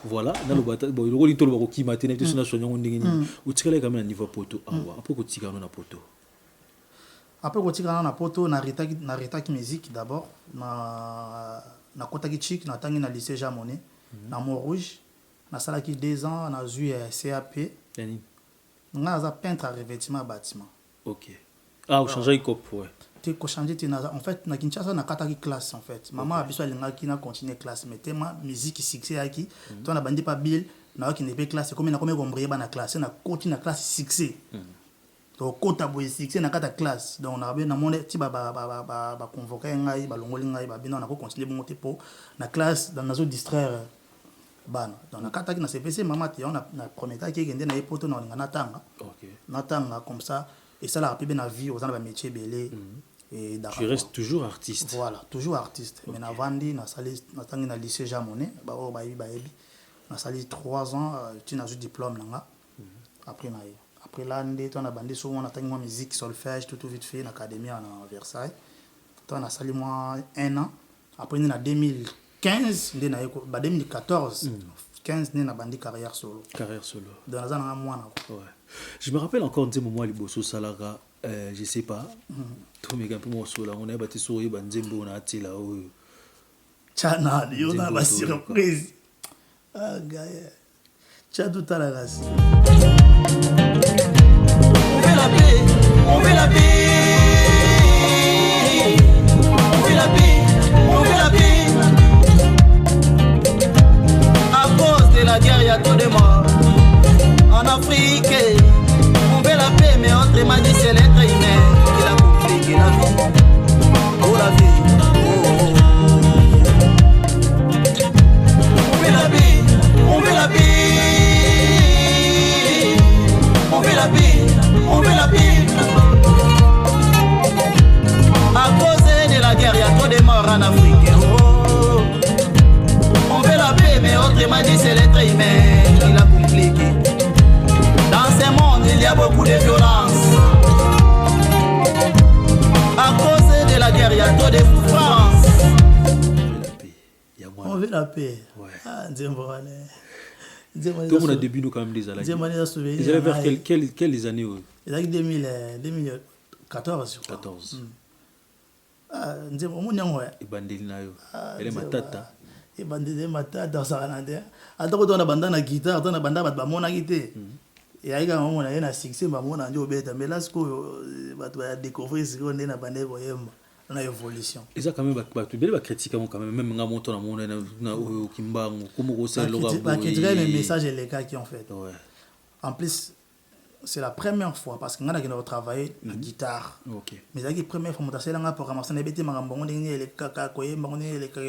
S2: voilà naloba bon lokoli toloba kokima te na question na soigner ngo ndenge nini otikala quand même na niveau poto awa après kotika na poto
S1: après kotika na poto na retaki musique d'abord na kotaki chic na tangi na lycée Jean Monnet na Montrouge na salaki 2 ans na zui CAP
S2: yani
S1: nga aza peintre à revêtement bâtiment.
S2: OK ah on change cop ouais
S1: te ko changer te na en fait na Kinshasa na kataki classe en fait maman abiso alingaki na continuer classe mais tellement musique succès yaki to na bandi pa bill na ki ne pe classe comme na comme combré ba na classe na continue na classe succès donc kota boy succès na kata classe donc na na monde ti ba convoquer ngai ba longoli ngai ba bino na ko continuer monter po na classe dans nazo distraire bana donc na kata ki na CPC maman ti on na premier temps ki ngende na epoto na ngana tanga
S2: OK
S1: na tanga comme ça et ça la rapide na vie aux ans métier belé et
S2: tu restes toujours artiste
S1: voilà toujours artiste mais na vandi na sali na tangi na lycée Jean Monnet ba o ba yebi na sali 3 ans tu n'as eu diplôme nanga après là ndé toi na bandi so on a tangi moi musique solfège tout vite fait na académie à Versailles toi na sali moi 1 an après na 2015 ndé na 2014 15 né na bandi carrière solo dans la zone moi
S2: ouais je me rappelle encore des moments liboso salara je sais pas to mega peu mo sola on a bâti souri banzembo na atila o
S1: chana yo na ba surprise ah gars cha tout à la race on veut la paix à cause de la guerre il y a trop de morts en Afrique. On veut la paix, mais autrement dit, c'est l'être humain qui l'a compliqué la vie. Oh la vie, On veut la paix, on veut la paix. On veut la paix, on veut la paix. À cause de la guerre, il y a trop de morts en Afrique. Oh. On veut la paix, mais autrement dit, c'est l'être humain qui l'a compliqué. Dans ce monde, il y a beaucoup de violence. À cause de la guerre, il y a trop de souffrance. On veut la paix.
S2: Ouais.
S1: Ah, Nzembo.
S2: Comme on a début, nous quand même des années. Ils allaient vers quelles années?
S1: Ils allaient 2014, je crois.
S2: 14.
S1: Ah, Nzembo, mon nom, ouais.
S2: Et Bandelina, elle est ma tata.
S1: Et Bandelina, ma tata, ça va n'ander. Attends, on a bandana na guitare, on a bandana na mona guitare. Et il y a un moment où il y a un succès, mais là, ce qu'on a découvert, c'est qu'on est dans la évolution.
S2: Et ça, quand même, tu peux critiquer quand même, même quand on a mon Kimbango, comment on s'est
S1: logé. Critiquer les messages et les cas qui ont fait. En plus, c'est la première fois parce qu'on a travaillé la guitare. Mais c'est la première fois que on a programmé, on a été marambon, les caca, les caca,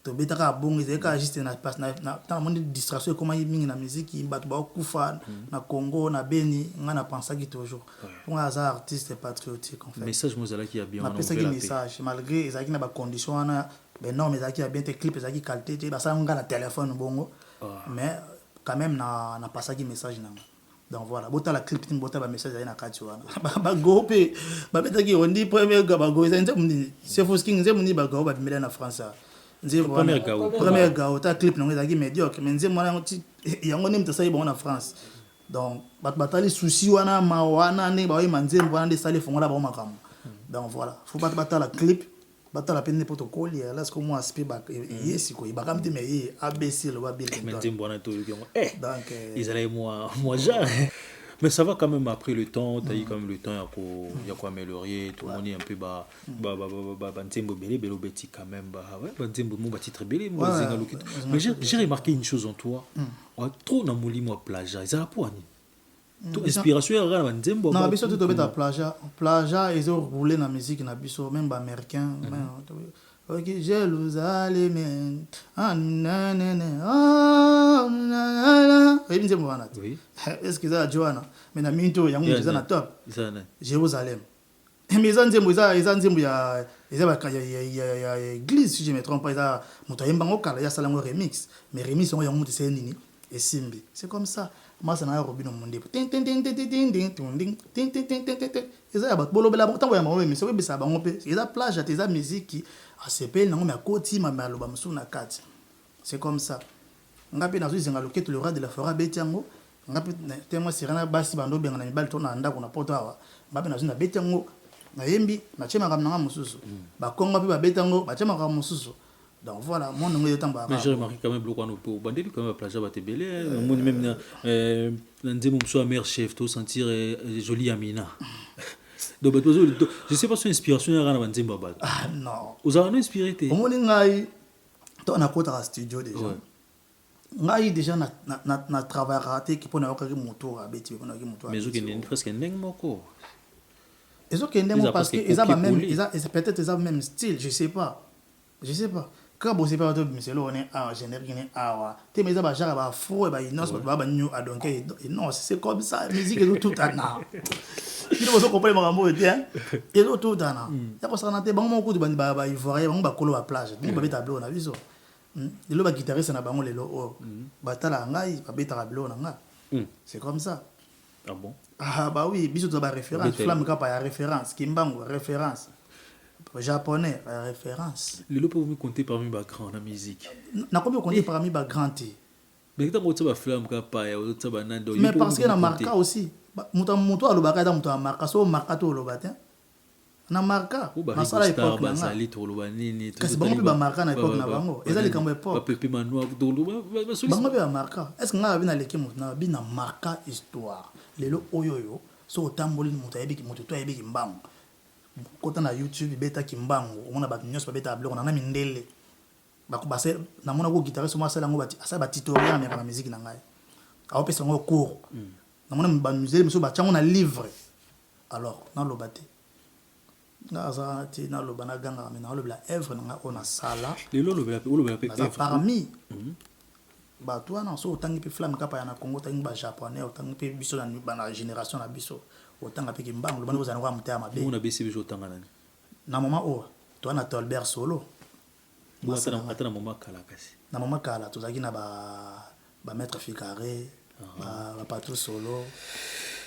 S1: to betaka bon ezeka juste na passe na tant monde distraction comment mingi na musique bat ba kufa na Congo na Beni nga na pensa ki toujours pour un artiste patriotique en fait
S2: message mozala qui a bien
S1: on a un message malgré ezaki na ba condition na ben non mais ezaki a bien tes clips ezaki qualité ba ça nga na téléphone bongo mais quand même na passa ki message na donc voilà bota la clip tin bota ba message na kati wana ba go pe ba betaki on dit premier ga ba go c'est faux king nze muni ba go ba bimela na France premier gao ta clip non ezaki médiocre mais nze mwana ngoti yango nem to sai bon na France donc batali souci wana ma wana ne ba yima nze mwana de sale fongola ba makamo donc voilà faut pas batala clip batala peine protocole ya là ce que moi aspect ba yesi ko ibaka mte mais ABC le ba bien
S2: nze mwana to donc ils allaient moi genre Mais ça va quand même après le temps, tu as eu quand même le temps, il y a quoi améliorer, tout le monde est un peu banzembo belé belé beti quand même banzembo mon titre belé moi zenga lokito. Mais j'ai remarqué une chose en toi. Trop na moli moi plagiat, ça pour ani. Tout inspiration ya banzembo.
S1: Non, biso to beta plagiat ils ont roulé na musique na biso même ba américain. Ok, Jérusalem. Ah nanana. Ah nanana. Oui. Est-ce que ça Joanna? Mais na minto yango nza na top. Jérusalem. Mais ça nzembo ya église si je me trompe pas ça moto yembango kala ya salango remix. Mais remix yango moto c'est nini? Et simbi. C'est comme ça. Moi ça na robino monde. Tin tin tin tin tin tin tin tin tin tin tin. Eza ya bato bolobela ntango ya mawe mais c'est bisa bango pe. Eza plage ya eza musique qui ACP nango mais akoti mama loba musu na kati. C'est comme ça. Ngapi na zuzi ngaloketo le roi de la forêt betiango. Ngapi temo sirana basi bando benga na mibali tona ndako na poto awa. Ngapi na zuzi na betiango na yembi na chema kam nanga mususu. Ba kongo pe ba betango ba chema kam mususu. Donc voilà, mon nom est en bas.
S2: Mais j'ai remarqué quand même beaucoup pour bandeli quand même plage ba te belé. Mon même nzemo mso mère chef to sentir joli Amina. Donc je sais pas si inspiration ya na nzembo ba.
S1: Ah non.
S2: Vous avez inspiré té.
S1: Au monde ngai to na kota studio déjà. Ngai déjà na travail raté qui pona okaki moto a beti pona okaki moto.
S2: Mais zo kende presque ndeng moko.
S1: Ezo kende mo parce que ils ont même peut-être ils ont même style, je sais pas. Quand vous savez pas de monsieur on est à générique est à te mais ça va genre ba fou et ba innocent ba new à donc non c'est comme ça musique est tout ana il faut comprendre mambo et bien et tout ana ya ko sana te bango ko de ba ivoirien bango ba kolo ba plage ni ba tableau na biso le ba guitariste na bango lelo o ba tala ngai ba beta tableau na nga c'est comme ça.
S2: Ah bon?
S1: Ah bah oui biso to ba référence flamme ka pa référence kimbango référence japonais référence.
S2: Le peut vous compter parmi les grands en musique.
S1: Na combien compter parmi les grands?
S2: Mais quand vous avez flamme pas ya vous avez nando.
S1: Mais parce que na marca aussi. Muto alobaka da muto marca so marca to lobata. Na marca.
S2: Na sala époque na sali to loba nini.
S1: Kasi bango ba marca na époque na bango. Ezali kambo époque.
S2: Pas pepe manoir to loba.
S1: Bango ba marca. Est-ce que nga bina leki muto na bina marca histoire. Lelo oyoyo so tamboli muto yebiki muto to yebiki mbango. Kota na YouTube beta kimbango on a ba nyos ba beta blog on a mindele ba ko base na mona ko guitariste mo asala ngo ba asa ba tutoriel na na musique na ngai a opesa ngo cours na mona ba musée monsieur ba chango na livre alors na lo bate na za ti na lo bana ganga mais na lo la œuvre na on a sala
S2: le lo œuvre
S1: parmi ba toi na so tangi pe flamme kapa ya na Congo tangi ba japonais tangi pe biso na génération na biso otanga pe kimbango lo bana bozana kwa mutama be
S2: on a baissé biso tanga nani
S1: na moment o toi na Tolbert solo
S2: atana moment kala kasi
S1: na moment kala tozaki na ba maître Ficaré ba patron solo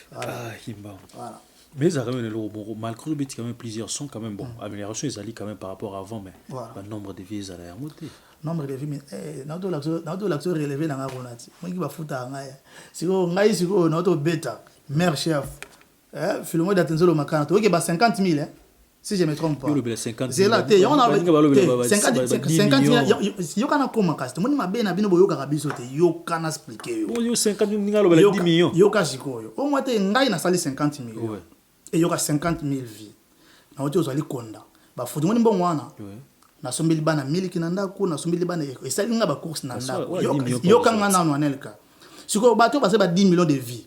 S2: voilà kimbango
S1: voilà
S2: mais ça quand même le bon malgré le petit quand même plusieurs sons quand même bon amélioration ils allaient quand même par rapport à avant mais le nombre de vues ça a monté
S1: nombre de vues mais na to l'action relevé na ngonati moi qui ba futa ngaya siko ngai siko na to beta mère chef filmo d'attention le makana to ke ba 50 000 si je me trompe pas c'est là te on a 50 yo kana koma cast moni mabe na bino boyoka kabiso te yo kana expliquer
S2: yo 50 ngalo ba 10 millions
S1: yo ka sikoyo o moi te ngai na sali 50 000 et yo ka 50 000 vies na oto ozali konda ba futu moni mbongo wana na sombeli bana miliki na ndako na sombeli bana e sali nga ba course na ndako yo kanga na nwanelka siko bato ba se ba 10 millions de vies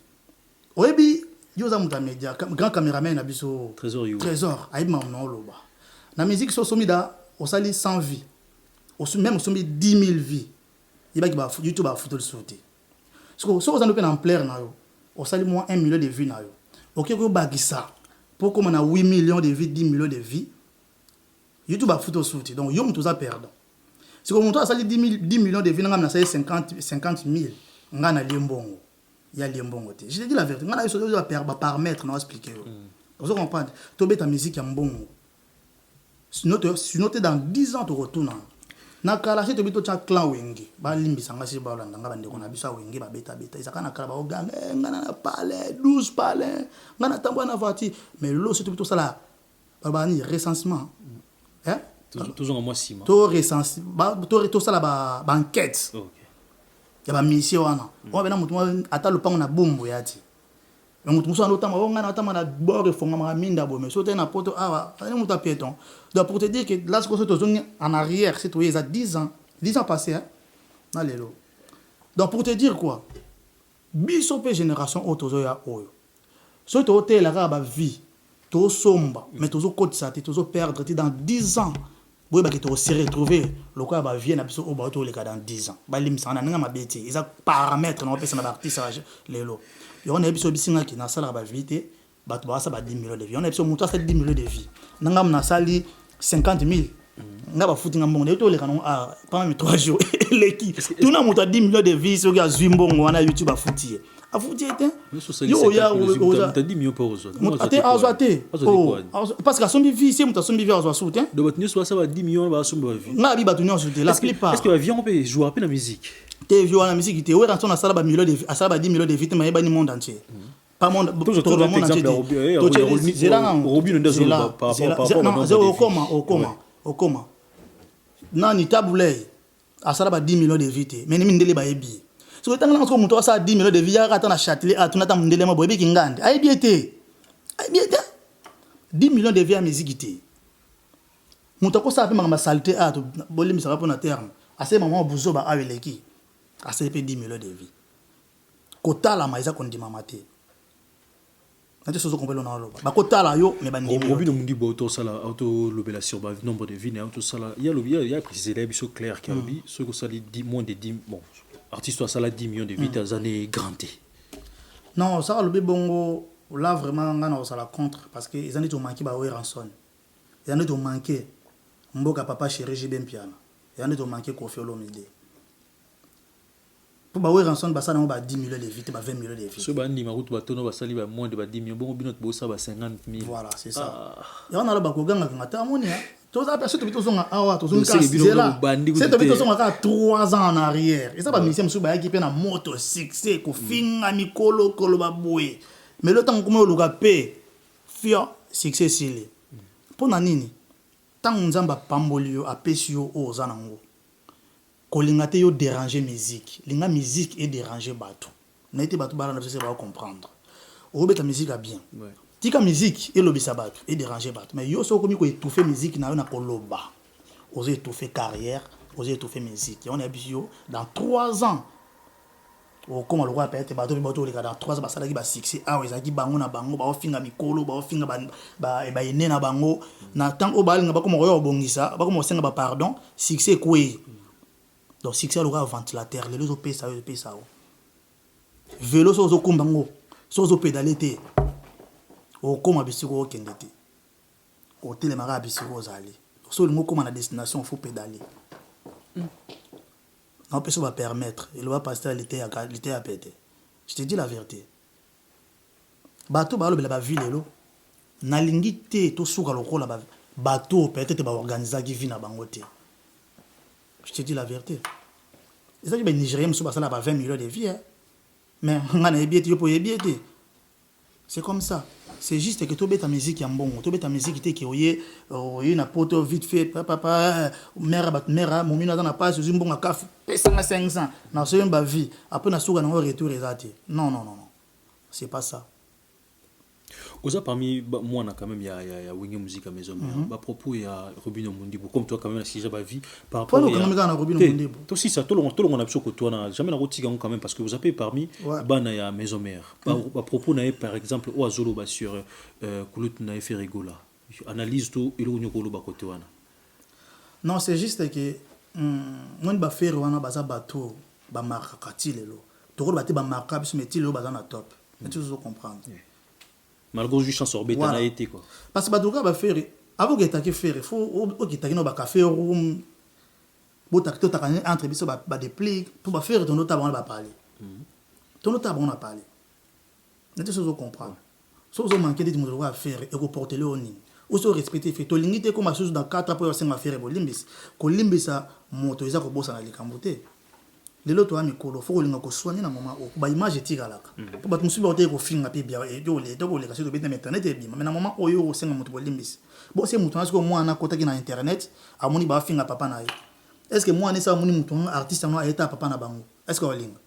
S1: oyebi yo za muta media grand caméraman na biso trésor aïma on loba na musique so somida osali 100 vies même sombi 10 000 vies yeba ki ba YouTube ba photo le sauter so za no pe na ampleur na yo osali moins 1 million de vues na yo OK ko bagisa pour comme on a 8 millions de vues 10 millions de vues YouTube ba photo sauter donc yo muto za perdre si ko muto asali 10 millions de vues nga na sali 50 000 nga na liembongo il y a liembongo te je te dis la vérité ngana so ba perdre par mètre na expliquer yo vous comprenez to beta musique ya mbongo sinon dans 10 ans tu retournes na kala c'est to cha clan wengi ba limbisa ngasi ba landa ngaba ndeko na biso wengi ba beta isaka na kala ba oganga ngana na palais 12 palais ngana tambo na voiture mais lo c'est to sala ba ni recensement hein
S2: toujours en mois 6 mois
S1: to recense ba to sala ba enquête OK ya ba mission wana on bena mutu ata lo pango na bombo yati Donc tout ça notamment on a notamment la bord fondement minda bo mais sauter na poto ah on t'a piéton. Donc pour te dire que là ce que tu en arrière c'est il y a 10 ans passés hein. Na lelo. Donc pour te dire quoi? Biso pe génération otozo ya oyo. So to hotel la ba vie, to somba, mais to zo kotisa te, to zo perdre te dans 10 ans. Boy ba ke to se retrouver le quoi ba vie na biso o ba to le ka dans 10 ans. Ba limisa na nga mabeti, ils a paramètres na pesa na ba artiste lelo. Yo on a biso bisinga ki na sala ba vie te, ba to ba sa ba 10 millions de vie. On a biso muto sa 10 millions de vie. Nanga na sali 50 000. Nga ba futi nga mbongo to le kanon a pendant 3 jours leki. Tout na muto 10 millions de vie so ga zwimbongo wana YouTube a futi. A futi était yo ya
S2: t'as 10 millions pour eux.
S1: Ate azwate. Parce que sombi vie c'est muto sombi vie azwa soute.
S2: De votre news ça va 10 millions ba sombi vie.
S1: Na bi batu nyonso te la plupart.
S2: Est-ce que avion peut jouer un peu la musique?
S1: Te vieux la musique te ouais rançon na sala ba millions de à sala ba 10 millions de vie mais ba ni monde entier. Pas monde tout le monde entier. Robin Ndazolo par rapport au comment nani tabulay asala ba 10 millions de vie te mais ni mindele ba ebi so tanga ko muto asa 10 millions de vie ya kata na châtelet atuna ta mindele ma boyebi kingande ai biete 10 millions de vie à musique te muto ko sa pe manga saleté a to bolimi sa na terme ase maman buzo ba aweleki ase pe 10 millions de vie kota la maiza kondima mate. Nati sozo compelo na loba. Ba kota la yo me bandi.
S2: Robin mundi bo to sala auto lobelation ba nombre de vie na auto sala. Il y a précisé là biso clair qui a dit ce que ça dit moins de 10 bon artiste soit sala 10 millions de vie dans années granté.
S1: Non, ça le bongo là vraiment ngana ça la contre parce que ils en ont manqué ba ouais rançon. Ils en ont manqué Mboka papa chéri JB Mpiana. Ils en ont manqué Kofi Olomide. Pour ba rançon ba ça na ba 10 millions de vie, ba 20 millions de vie.
S2: Ce ba ni ma route ba tono ba sali ba moins de ba 10 millions, bon binot bo ça ba 50 000.
S1: Voilà, c'est ça. Ya on a ba ko ganga ngata monia. To za personne to zonga awa to zonga c'est là. C'est to zonga 3 ans en arrière. Et ça ba mission sou ba équipe na moto succès ko finga mikolo kolo ba boye. Mais le temps comme luka pe fio succès sili. Pona nini? Tant nzamba pambolio apesio o zanango. Kolinga te yo déranger musique. Linga musique et déranger bateau. Na été bateau bala na se va comprendre. O beta musique a bien. Ouais. Tika musique et lobisa bateau et déranger bateau. Mais yo so komi ko étouffer musique na yo na koloba. Oser étouffer carrière, oser étouffer musique. Et on est bio dans 3 ans. O comment le roi peut-être bateau les dans 3 ans ba sala ki ba succès. Ah ouais, zaki bango na bango ba ofinga mikolo, ba ofinga ba ene na bango. Na tant o balinga ba komo yo bongisa, ba komo senga ba pardon, succès quoi. Donc succès le ventilateur les autres pays ça vélo so zo kumbango so zo pédaler te o koma bisiko okende te o telemara bisiko zali so le mot comme à destination faut pédaler non peut va permettre il va passer l'été à péter je te dis la vérité bateau ba lo ba ville lo na lingi te to suka lokola ba bateau peut-être ba organiser qui vient na bango te. Je te dis la vérité. C'est ça que les Nigériens sont passés là 20 millions de vies. Mais on a bien c'est comme ça. C'est juste que tu as ta musique en bon. Tu as ta musique qui est une poto vite fait. Papa, mère, mon mina dans la passe, une bonne café, 500. Dans ce une vie. Après, on a souvent un retour. Non. C'est pas ça.
S2: Oza parmi moi on a quand même il y a Winge musique à maison à propos il y a Robin Mondibo comme toi quand même si j'ai pas vie par rapport à
S1: Robin Mondibo
S2: toi aussi ça tout le monde a besoin que toi na jamais la route quand même parce que vous avez parmi bana ya maison mère à propos na par exemple au azolo ba sur kulut na fait rigola analyse tout il est nyoko ba côté wana
S1: non c'est juste que on ba faire wana ba za bateau ba marka tilelo to ba te ba marka bis metilo ba na top tu veux comprendre.
S2: Malgré juste chance orbite na été quoi
S1: parce que baduka ba faire avant que ta faire faut o ki ta no ba café room bo ta to ta entre biso ba des plis pour ba faire ton notable on va parler ton notable on a parlé tu veux comprendre so zo manquer de mo va faire et ko porter le oni o so respecter fait to lingite comme chose dans 4 après 5 affaire bo limbis ko limbisa moto eza ko bossa na likambote lelo to ami kolo faut linga ko soigner na moment o ba image tikalaka pour ba musuba ote ko finga pe bia e to le kasi to beta internet e bima mais na moment oyo o senga moto bo limbis bo se moto asko mwana kota ki na internet amoni ba finga papa na ye est-ce que moi ne sa moni moto artiste no aeta papa na bango est-ce que o linga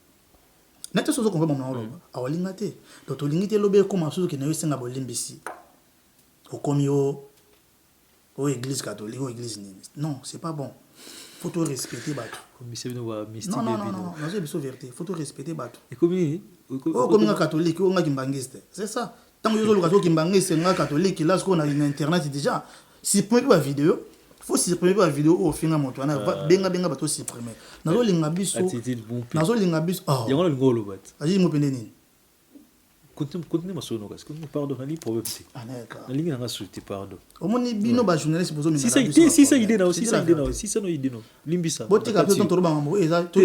S1: nete sozo comprendre mon loba awalinga te to to lingite lobe ko masuzu ke na yo senga bolimbisi okomi o église catholique o église nini non c'est pas bon faut tout respecter bato non non non non c'est biso vérité faut tout respecter bato
S2: et comme
S1: comme nga catholique o nga kimbangiste c'est ça tant yo zo luka to kimbangiste nga catholique là ce qu'on a une internet déjà supprimer la vidéo faut supprimer la vidéo au final moto na benga bato supprimer nazo linga biso ah
S2: yango ngolo bat
S1: aji mo pende nini
S2: continue masono parce que pardon ali problème c'est na lingi nga souhaiter pardon
S1: au moni bino ba journaliste bozo
S2: si ça idée na si ça no idée no limbisa
S1: bote ka to toroba mambo eza to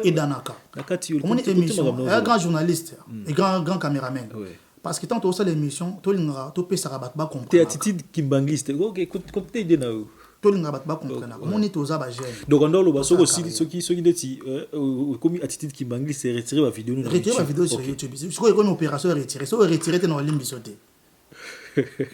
S1: edanaka
S2: nakati yo
S1: moni émission un grand journaliste et grand caméraman parce que tant que l'émission to linga to pesa ba comprendre
S2: tes attitude kimbangliste OK côté idée na
S1: to linga ba comprendre moni to za ba jeune
S2: donc on doit soko soki ndeti comme attitude kimbangliste retirer la vidéo
S1: sur YouTube je crois une opération retirer dans limbiso te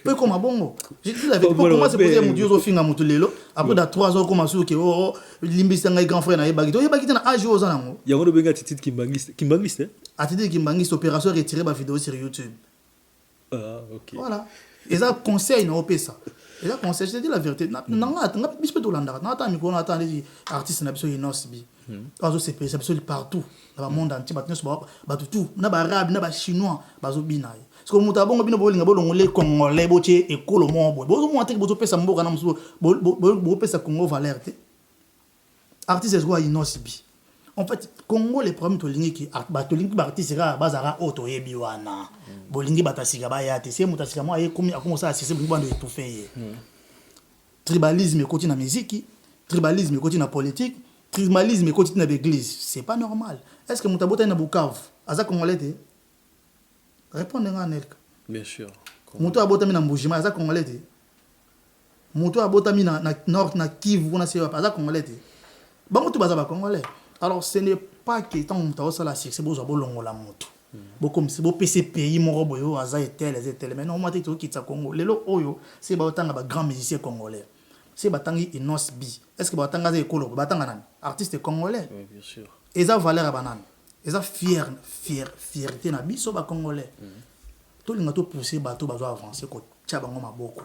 S1: peu comme bongo j'ai dit la vérité comment c'est possible mon Dieu zo finga mutu lelo après da 3 heures comme suke o limbisa ngai grand frère na yebaki to yebaki na âge oza nango
S2: yango benga attitude kimbangliste
S1: attitude kimbangliste opération retirer la vidéo sur YouTube
S2: OK
S1: voilà et ça conseil na opesa et là conseil je dis la vérité nanga bispe to landa na ta mi ko na ta les artistes na biso inosbi azo c'est absolument partout dans le monde entier ba tout na ba arabe na ba chinois bazo binaye parce que muta bongo bino bolinga bolongo les congolais botie ekolo mo bozo mo ateki bozo pesa mboka na muso bo pesa Congo valeur te artiste zo inosbi en fait Congo les problèmes to lingi ki ba to lingi ba artiste ra bazara auto yebi wana bolingi batasika ba ya te c'est mutasika mo aye komi akomosa c'est bolingi bando étouffé tribalisme côté na musique tribalisme côté na politique tribalisme côté na l'église c'est pas normal est-ce que mutabota na Bukavu aza congolais te répondez nga Nelka
S2: bien sûr
S1: muto abota mina mbujima aza congolais te muto abota mina na nord na Kivu na sewa aza congolais te bango tu baza ba congolais alors ce n'est pas que tant muto ça la c'est beau bolongo la moto bo comme c'est beau PC pays mon robo aza etel mais non moi te to kitsa Congo lelo oyo c'est ba otanga ba grand musicien congolais c'est batangi inosbi est-ce que batanga za ekolo batanga nani artiste congolais
S2: oui bien sûr
S1: et ça valeur banane et ça fierté na biso ba congolais to linga to pousser bato bazo avancer ko tia bango maboko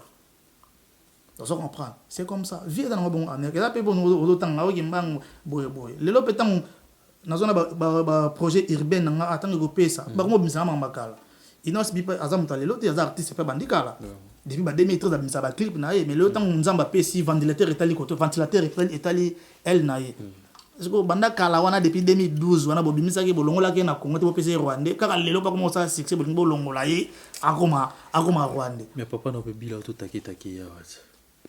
S1: vous comprendre c'est comme ça vie dans bon Amérique là pe bon otanga o kimbango boye lelo petango na zona ba projet urbain nga atanga ko pesa ba ko bimisa makala inosbi pa azamuta lelo te za artiste pe bandikala depuis 2013 abimisa ba clip na ye mais le temps nzamba pesi ventilateur etali elle na ye parce que banda kala wana depuis 2012 wana bobimisa ke bolongola ke na Congo te bopesa Rwanda kaka lelo pa commencer à succès bolingo bolongola ye akoma Rwanda
S2: mais papa na bebila to take ya wat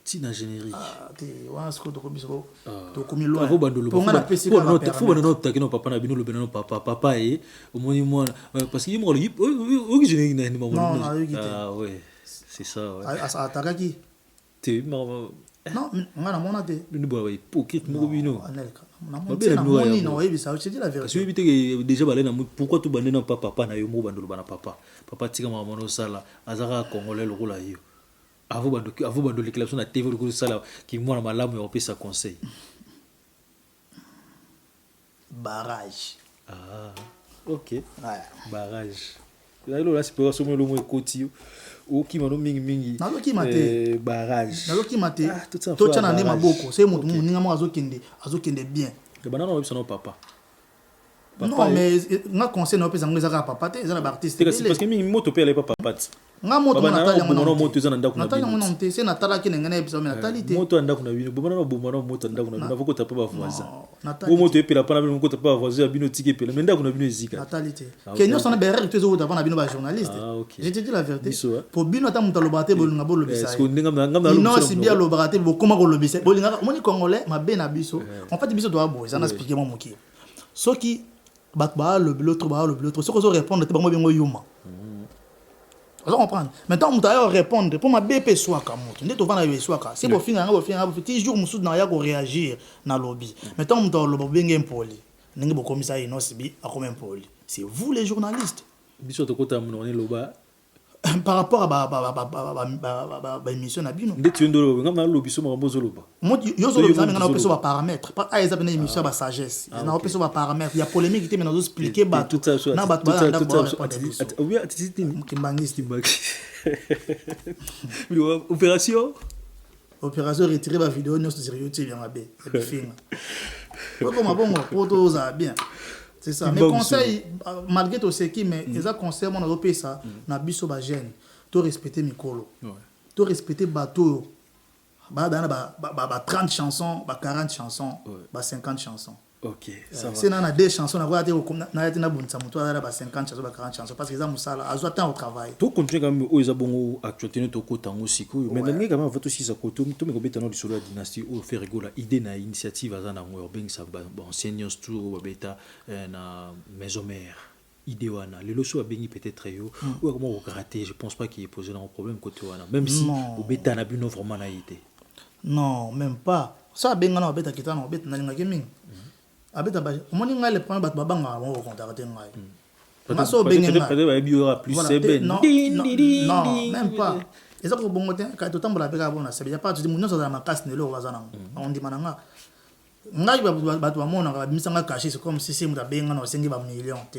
S2: tina générique
S1: te wana sko to kobiso to komi loin
S2: pour ngana pesi ko no te fu bana no take no papa na bino lo bena no papa e omoni moi parce que yimo o générique na ni maman ah ouais c'est ça ouais
S1: atakaki
S2: te
S1: non ngana mona te
S2: bino boa hypocrite mo bino
S1: moni no yebi ça je dis la vérité
S2: parce que éviter déjà balé na pourquoi tout bandé na papa na yo mo bandolo bana papa tika maman no sala azaka congolais lo kola yo avant bando l'éclatation na TV le sala qui moi na malamu yo pesa conseil
S1: barrage
S2: OK barrage là c'est pour ça le mot côté o ki mano mingi
S1: nazo ki mate
S2: barrage
S1: nazo ki mate to tchana ne maboko c'est mutu muninga mo azokende bien
S2: de banana webisa no papa
S1: non mais nga conseil no pesa ngeza ka papa te za na artiste
S2: parce que mingi moto pe ale papa
S1: nga moto natali
S2: mo moto za ndako na
S1: natali mo nte c'est natala ki ngena episode mais natali te
S2: moto ndako na bino bomana no bomana moto ndako na bino avoko tapa ba voisin bo moto epela pana bino moto tapa ba voisin bino tike pela mais ndako na bino ezika
S1: natali te kenyo sona berre tu zo tapa na bino ba journaliste je te dis la vérité pour bino ta muta lobate bolinga bo lobisa
S2: est-ce que ngam
S1: non si bien lobate bo koma ko lobisa bolinga moni congolais mabe na biso en fait biso doit boy ça na expliquer moi moki soki batba le l'autre ce qu'on répondre te bango bengo yuma vous comprendre maintenant on doit répondre pour ma BP soit comme moto ndé to vana yo soit ka c'est bo finga petit jour musu na ya ko réagir na lobby maintenant on doit le benga impoli ndenge bo komisa ino sibi akoma impoli c'est vous les journalistes
S2: biso to kota monone loba
S1: par rapport à émission na bino
S2: ndeti ndolo ngama lobiso makambo zoloba
S1: yo zoloba ngana opeso ba paramètres pas eza bena émission ba sagesse na opeso ba paramètres ya polémique te mais nazo expliquer bato na bato ba
S2: oui atiti
S1: kimbangisi
S2: opération
S1: retirer ba vidéo nyos sur YouTube ya mabe et film comme bon poto za bien. C'est ça. Mais conseil, malgré tout ce qui, mais les conseils, on a repéré ça, na biso ba jeune, to respecter Mikolo, to respecter bateau, ba 30 chansons, ba 40 chansons, ba 50 chansons.
S2: Ok, ça va.
S1: C'est na des chansons, na quoi na été na bonsa muto na ba 50 chansons, ba 40 chansons parce que ça musala, azo temps au travail.
S2: To continue quand même, oza bongo actualité to ko tango siko, mais dans quand même votre aussi ça ko to me ko betano di solo dynastie o faire rigola idée na initiative azana ngo beng sa bon seniors tour beta na maison mère. Idée wana le loso a bengi peut-être yo ou comment rater, je pense pas qu'il ait posé un problème côté wana même si au beta na bino vraiment na idée.
S1: Non, même pas. Ça benga na beta kitana beta na linga gaming. Abeta ba omoni ngai le premier bat babanga on va contacter ngai maso benga
S2: peut-être ba biora plus c'est ben
S1: non même pas eza ko bongo te ka to tambola beka bona c'est bien pas tu dis mon ça dans ma casse ne lo wazana on dit mananga ngai ba to amona ka misanga caché c'est comme si c'est muta benga na sengi ba million te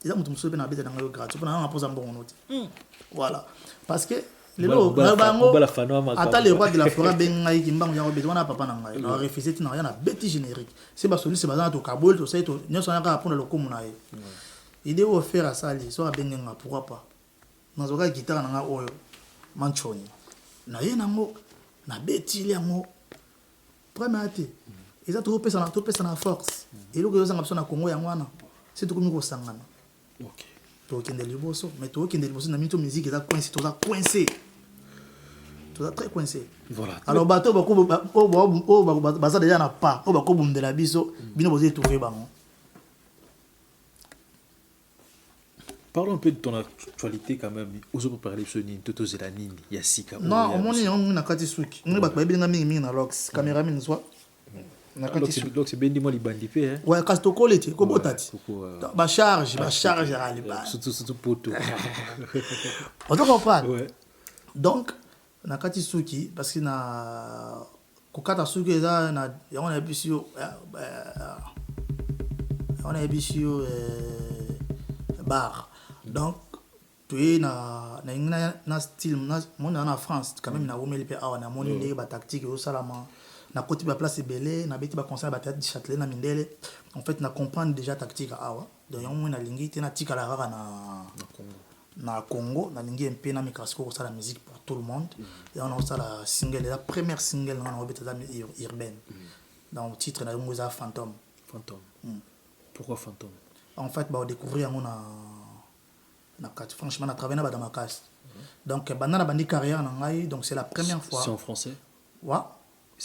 S1: eza mutu muso bena beta ngai gratuit pour na posa mbongo note voilà parce que lelo bango ata le roi de la forêt bengai kimbango ya robet wana papa na ngai na refusé tina ya na bêti générique c'est ba solution bazana to kabol to ça to nyoso na ka pona le komu na ye idée au faire à ça li so benga pourquoi pas nazoka guitare na nga oyo manchoni na ye nango na bêti yango premier ate eza to pesa na force et lo que yo na Congo yango wana c'est to komi ko sangana
S2: OK
S1: to kende liboso mais to kende liboso na mito musique eza coincé to très coincé.
S2: Voilà.
S1: Alors bateau baza déjà na pas o bako bundela biso bino boze trouver bango.
S2: Parlons un peu de ton actualité quand même. Ozo parler de Sony Toto Zelanini Yasika.
S1: Non, on est na kati suki. On est ba bilinga mingi na lox caméra mingi soit.
S2: Na kati suki lox bendi mo libandi pe hein.
S1: Ouais, kasto kolete ko botati. Ba charge à liba.
S2: Surtout poto.
S1: On doit comprendre.
S2: Ouais.
S1: Donc na kati suki parce que na kokata suki eza na on a bisio bar donc tu es na style mon en France quand même na omeli pe awa na moni ndenge ba tactique au salama na côté ba place belé na beti ba conseil ba tête du Châtelet na mindele en fait na comprendre déjà tactique awa donc on na lingi te na tika la rara na Congo na lingi MP na microscope pour ça la musique pour tout le monde et on a ça la single la première single on a obété urbaine dans le titre na ngoza fantôme
S2: pourquoi fantôme
S1: en fait on découvrir on a franchement on a travaillé dans ma casse donc banana bandi carrière na ngai donc c'est la première fois
S2: c'est en français
S1: ouais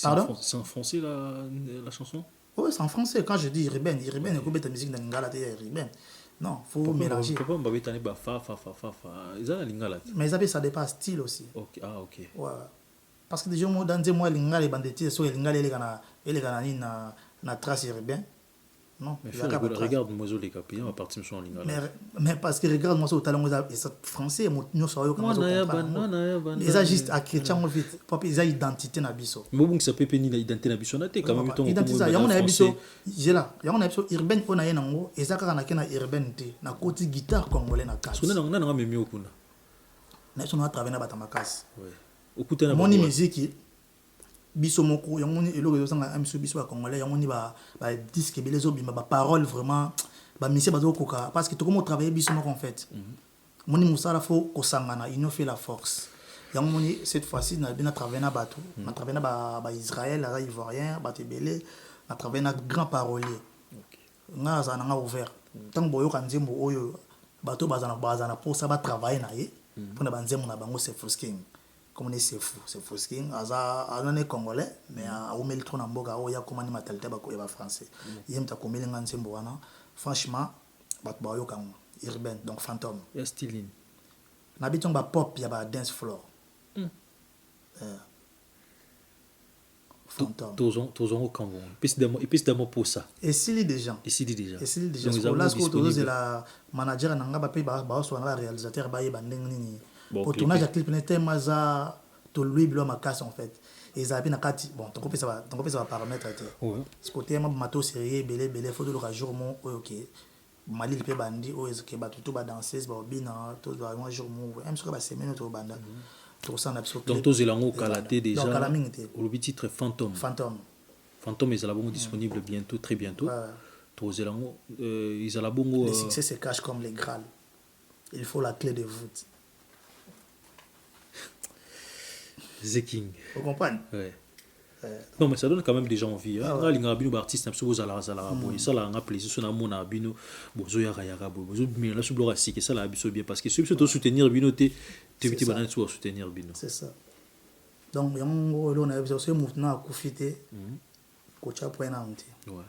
S1: pardon
S2: c'est en français la chanson
S1: oui c'est en français quand je dis urbaine et que bête musique dans lingala te urbaine non faut mélanger
S2: pourquoi on va betane ba fa ils ont la lingala
S1: mais ça ça dépend style aussi
S2: OK OK
S1: ouais parce que déjà moi dans des mois lingala bandeti so lingala ele kana na trace urbaine non
S2: mais regarde moi les capis on va partir sur en lingala
S1: mais parce que regarde moi ça au talent ça français moi so yo comme ça ils a juste à chrétien mo vite papa ils a identité na biso
S2: mais bon ça peut ni la identité na biso na te quand même ton
S1: identité ça yango na biso jela yango na biso urbaine on a yenango ezaka na kena urbaine te na côté guitare congolais na casse
S2: sona na memi okuna
S1: na so na travailler na batamakas
S2: ouais okuta na
S1: moni musique biso moko yango ni eloko yosanga amiso biso ba congolais yango ni ba disque belezo bima ba parole vraiment ba mission bazo koka parce que tout comme travailler biso moko en fait moni musala faut kosangana union fait la force yango moni cette fois-ci na bien travailler na bato na travailler na ba Israël la ivoirien ba tebele na travailler na grand parolier nga za na ouvert tant boyo kanzembo oyo bato bazana pour ça ba travailler na ye pour na banzembo na bango c'est Fosking comme c'est Fosking azana congolais mais a omeli trop na mboka o ya komani matalité ba ko ya français yem ta komeli nganzembo wana franchement bato ba yo kango urbaine donc fantôme
S2: ya style
S1: na biton ba pop ya ba dance floor fantôme
S2: tous au Cameroun et puis d'amo pour ça
S1: et s'il déjà là ce que tous la manager nanga ba pe ba so na réalisateur ba yeba ndenge nini Pour tournage à clip, n'était maza to lui bilo ma casse en fait. Et ça a bien nakati bon ton copie ça va paramètre été. Ce côté ma mato sérieux belé photo le jour mon OK. Mali pe bandi o ezeke ba tout ba danseuse ba bina to ba moi jour mon même sur ba semaine to banda. To ça na absolument.
S2: Donc to zelango kalaté déjà.
S1: Donc la minute.
S2: Le titre Fantôme est là disponible bientôt très bientôt. To zelango ils ala bongo.
S1: Le succès se cache comme les Graal. Il faut la clé de voûte.
S2: The King.
S1: Vous comprenez?
S2: Ouais. Non, mais ça donne quand même des gens envie. Hein. Ah, les artistes, artistes, ça a plaisir. Ça a mon abino. Bon, ça y a mais là, sur le que ça l'a bien parce que si tu soutenir bino, tu es banane sur soutenir bino.
S1: C'est ça. Donc, on a aussi un mouvement à profiter. Coach point à monter. Ouais.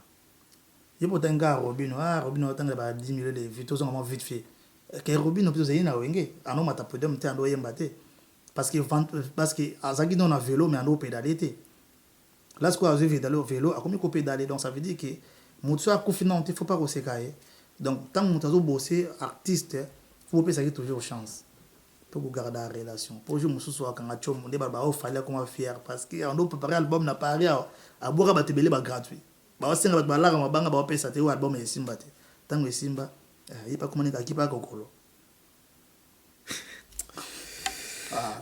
S1: Il faut un gars Robino. Robino a 10 millions de vues. Tout ça vraiment vite fait. Que Robino peut être un wenge. Un homme a tapé de m'éteindre au yembaté. Parce que Azagi on a vélo mais on a pédalé. Là ce qu'on a vu d'aller au vélo a combien qu'on pédaler donc ça veut dire que moto a confinement il faut pas qu'on se caille. Donc tant que tu bosser artiste faut pas ça toujours chance pour garder la relation. Pour je me souviens quand a chom on débat ba fallait comment faire parce que on doit préparer album na Paris à boire ba tebele ba gratuit. Ba senga ba la ma banga ba pesa te album e simba te. Tant que simba il pas communiquer qui pas kokolo.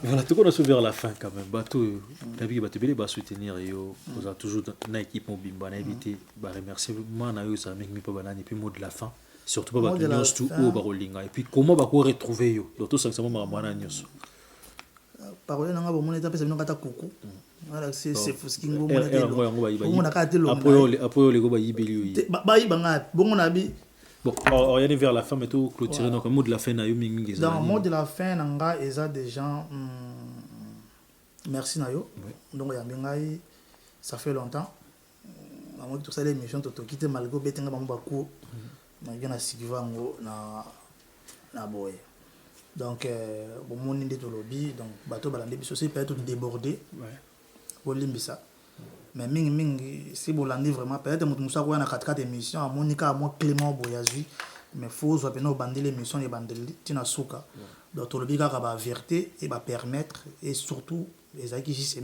S2: Voilà, tout qu'on a sauvé vers la fin quand même. Bateau, David Batebele va soutenir yo. Vous avez toujours une équipe mobile, on a évité, remercier moi na yo ça avec mi pas banane et puis mot de la fin. Surtout pas battre news tout ou barolinga et puis comment va retrouver yo. Donc tout ça ça m'a mwana news.
S1: Parole nanga bon mon état pesa bino kata kuku. Voilà c'est fuskingo mon état. On a kata lo.
S2: Après les go ba yibeli yo.
S1: Ba yibanga bon na bi.
S2: Bon, on est vers la fin, mais tout clôturer. Donc, le mot de la fin, dans
S1: le mot de la fin, il y a des gens. Merci, Nayo. Donc, ça fait longtemps. Tout ça, l'émission, tu as quitté malgré que tu as beaucoup. Mais na boy. Donc, bon, mon idée de lobby. Donc, bateau balandé, aussi peut être débordé. Pour l'imbissa. Mais si vous l'avez vraiment, peut-être que vous avez 4 émissions, à Monica, à moi, Clément Boyazi, mais il faut que vous ayez l'émission de Bandeli, Tinasuka. Donc, vous avez la vérité et permettre, et surtout, les gens qui sont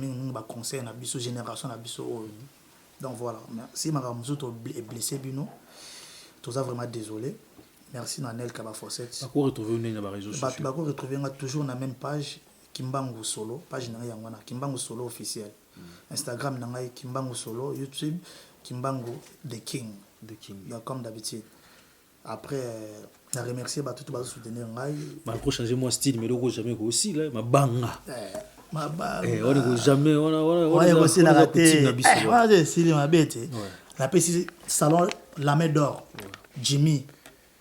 S1: conseils à la génération. Donc voilà, si ma est blessé, tout ça vraiment désolé. Merci Nanel Kabafosset.
S2: Pourquoi retrouver les réseaux sociaux?
S1: Pourquoi retrouver toujours la même page, Kimbangu Solo, page Kimbangu Solo officiel. Instagram nangai Kimbangu Solo, YouTube Kimbangu The King. Donc, comme d'habitude. Après, je remercie tout le soutenir ngai.
S2: Ma pro changer mon style mais le jamais aussi là, ma banga.
S1: Ma banga.
S2: On ne jamais
S1: on est aussi la raté. Ouais, c'est ma bête. La PC salon la main d'or. Jimmy.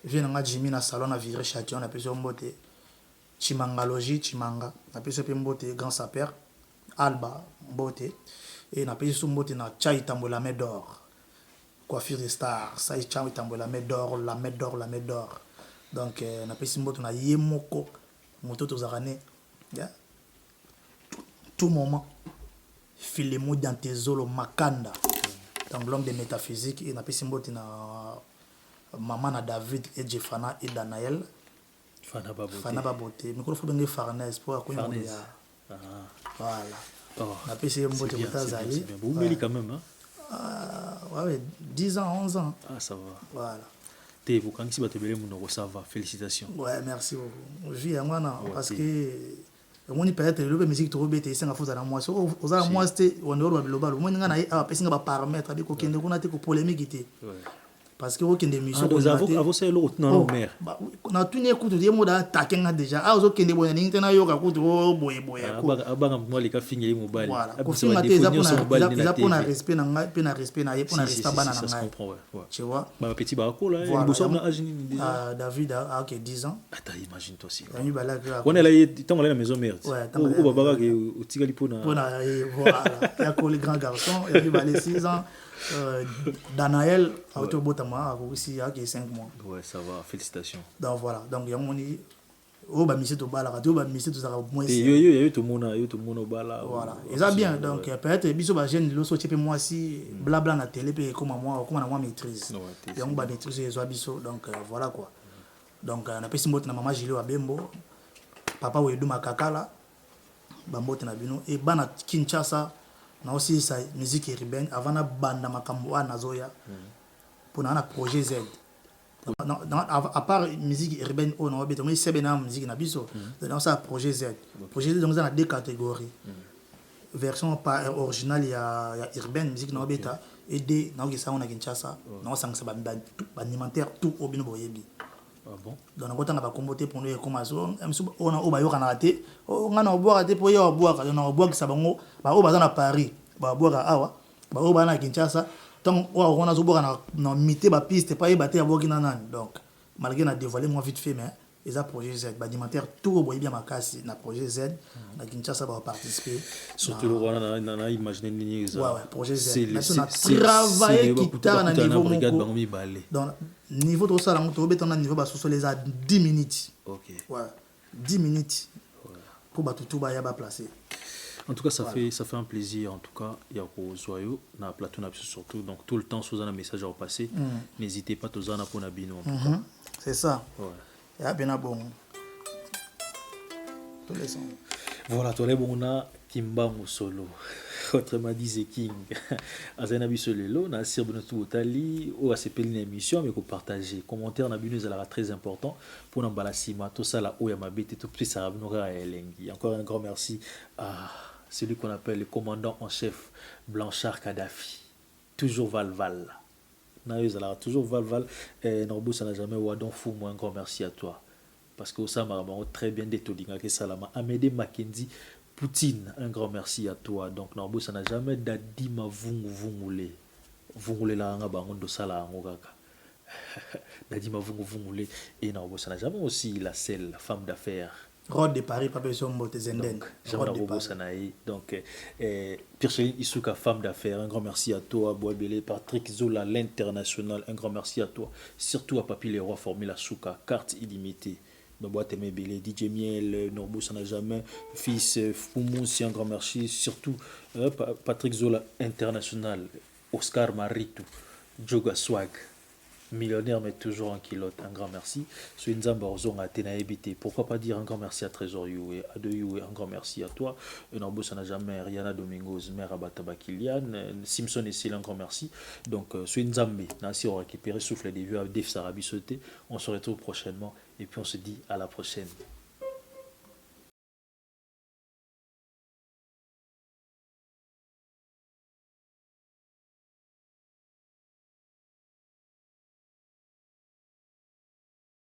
S1: Viens nga Jimmy na salon na viré château on appelle ça mbote. Chimangalogie, Chimanga. On appelle ça mbote grand sapeur. Alba Mbote et na payé sous Mbote na Chai Tambo la main d'or coiffure de star ça y Chai Tambo la main d'or donc na payé Mbote na Yemoko moto tozarane ya tout moment filemo dans tes zolo makanda dans l'homme de métaphysique et na payé Mbote na maman na David et Jefana et Danaël Fana Babote micro faut donner Farnèse pour accueillir voilà. On a passé un beau temps à Zali.
S2: Vous m'avez quand même,
S1: hein? Ouais, 10 ans, 11 ans.
S2: Ah, ça va.
S1: Voilà.
S2: T'es vous quand tu vas te bélir, ça va. Félicitations.
S1: Ouais, merci beaucoup. Je vis à moi, parce que on y peut-être le musique trop bête, c'est un faux à la moitié. Aux à moi, c'était on est au global. Moi, on a passé un paramètre avec aucun de qu'on a été polémique. Parce que aucun des missions
S2: avant c'est l'autre non mère
S1: on a tout écoute des mots d'attaquer déjà ah aucun des bonnes internet yo ka kutu boy
S2: abanga moi les ka finir mobile
S1: voilà ko finga te za pour respect na ngai pe na respect na ye pour na respect bana na ngai tu vois
S2: ba petit ba ko là il bosse na âge
S1: déjà David a OK 10 ans
S2: attends imagine toi aussi
S1: on
S2: est là tant la maison mère au baba que au tigali pona
S1: voilà il y a les grands garçons et puis les 6 ans Danaël a été au Botama aussi il y a 5 mois.
S2: Ouais, ça va, félicitations.
S1: Donc voilà, donc il y a mon oh bah monsieur to bala radio bah monsieur to ça moins
S2: yo tout monde bala
S1: voilà et ça bien donc peut-être biso ba jeune lo so tchepé moi si blabla na télé pe comme na moi maîtrise donc ba maîtrise zo biso donc voilà quoi donc on a pesi mot na maman Gilio Abembo papa Wedu Makakala bambote na bino et bana Kinshasa na aussi sa musique urbaine avant na banda makambo na zoya pour na projet Z à part musique urbaine on a besoin c'est bien musique na biso dans ça projet Z donc ça a deux catégories version par original il y a urbaine musique na beta et des na ça on a Kinshasa na ça ça alimentaire tout au bino boyebi.
S2: Ah bon?
S1: Donc on a combattu pour nous comme ça on a au bayo kana raté on a boire raté pour y boire on a boire ça bango ba o bazana Paris ba boire awa ba o bana Kinshasa donc on a boire na mité ba piste pas y battre à boire na nan donc malgré na dévoiler moi vite fait mais les projets Z alimentaire tout au boyebi ma casse na projet Z na Kinshasa va participer
S2: surtout le on a imaginé ni
S1: ouais projet Z maintenant travailler guitare na niveau donc niveau de ça, on a niveau basso les a 10 minutes.
S2: Ok.
S1: Ouais. 10 minutes. Pour battre tout bas placer.
S2: En tout cas, ça fait un plaisir. En tout cas, il y a au Zoyo, na plateau surtout. Donc tout le temps, sous un message à repasser. N'hésitez pas tous à pour Nabino.
S1: C'est ça.
S2: Ouais.
S1: Il y a bien bon. Tous les sons.
S2: Voilà, toi les bon on a Kimba Solo. Autrement dit The King. Azenabi Solelo, na sirbe tout Otali, ou à se une émission mais qu'on partager. Commentaire na binu zala très important pour n'embala sima tout ça là où ya mabete tout plus ça rabnora elengi. Encore un grand merci à celui qu'on appelle le commandant en chef Blanchard Kadhafi. Toujours Valval. Na zala toujours Valval et Norbo ça n'a jamais wadon fou moi un grand merci à toi parce que ça m'a très bien détodinga que salama Amédée Mackenzie Poutine, un grand merci à toi. Donc, Norbo, ça n'a jamais d'adi ma vungule. Vungule la nga bangon do sala ngokaka. D'adi ma vungule. Et Norbo, ça n'a jamais aussi la selle, femme d'affaires.
S1: Rod de Paris, Papa Sombo, Zenden.
S2: Rod de Paris. Donc, Pierre-Chéline Issouka, femme d'affaires, un grand merci à toi. Boabele, Patrick Zola, l'international, un grand merci à toi. Surtout à Papi Leroy, Formula Souka, carte illimitée. Boîte Mébélé, DJ Miel, Norbo, ça n'a jamais, fils Foumou, c'est un grand merci, surtout Patrick Zola, international, Oscar Maritou, Joga Swag, millionnaire mais toujours en kilote, un grand merci. Sur Nzamba Ozon à Ténaébité, pourquoi pas dire un grand merci à Trésor Youé, à De Youé, un grand merci à toi. Norbo, ça n'a jamais, Rihanna Domingos, Mère Abataba Kylian, Simpson et Céline, un grand merci. Donc, sur Nzambé, Nancy, on récupère souffle des vues à Def Sarabi sauté. On se retrouve prochainement. Et puis on se dit à la prochaine.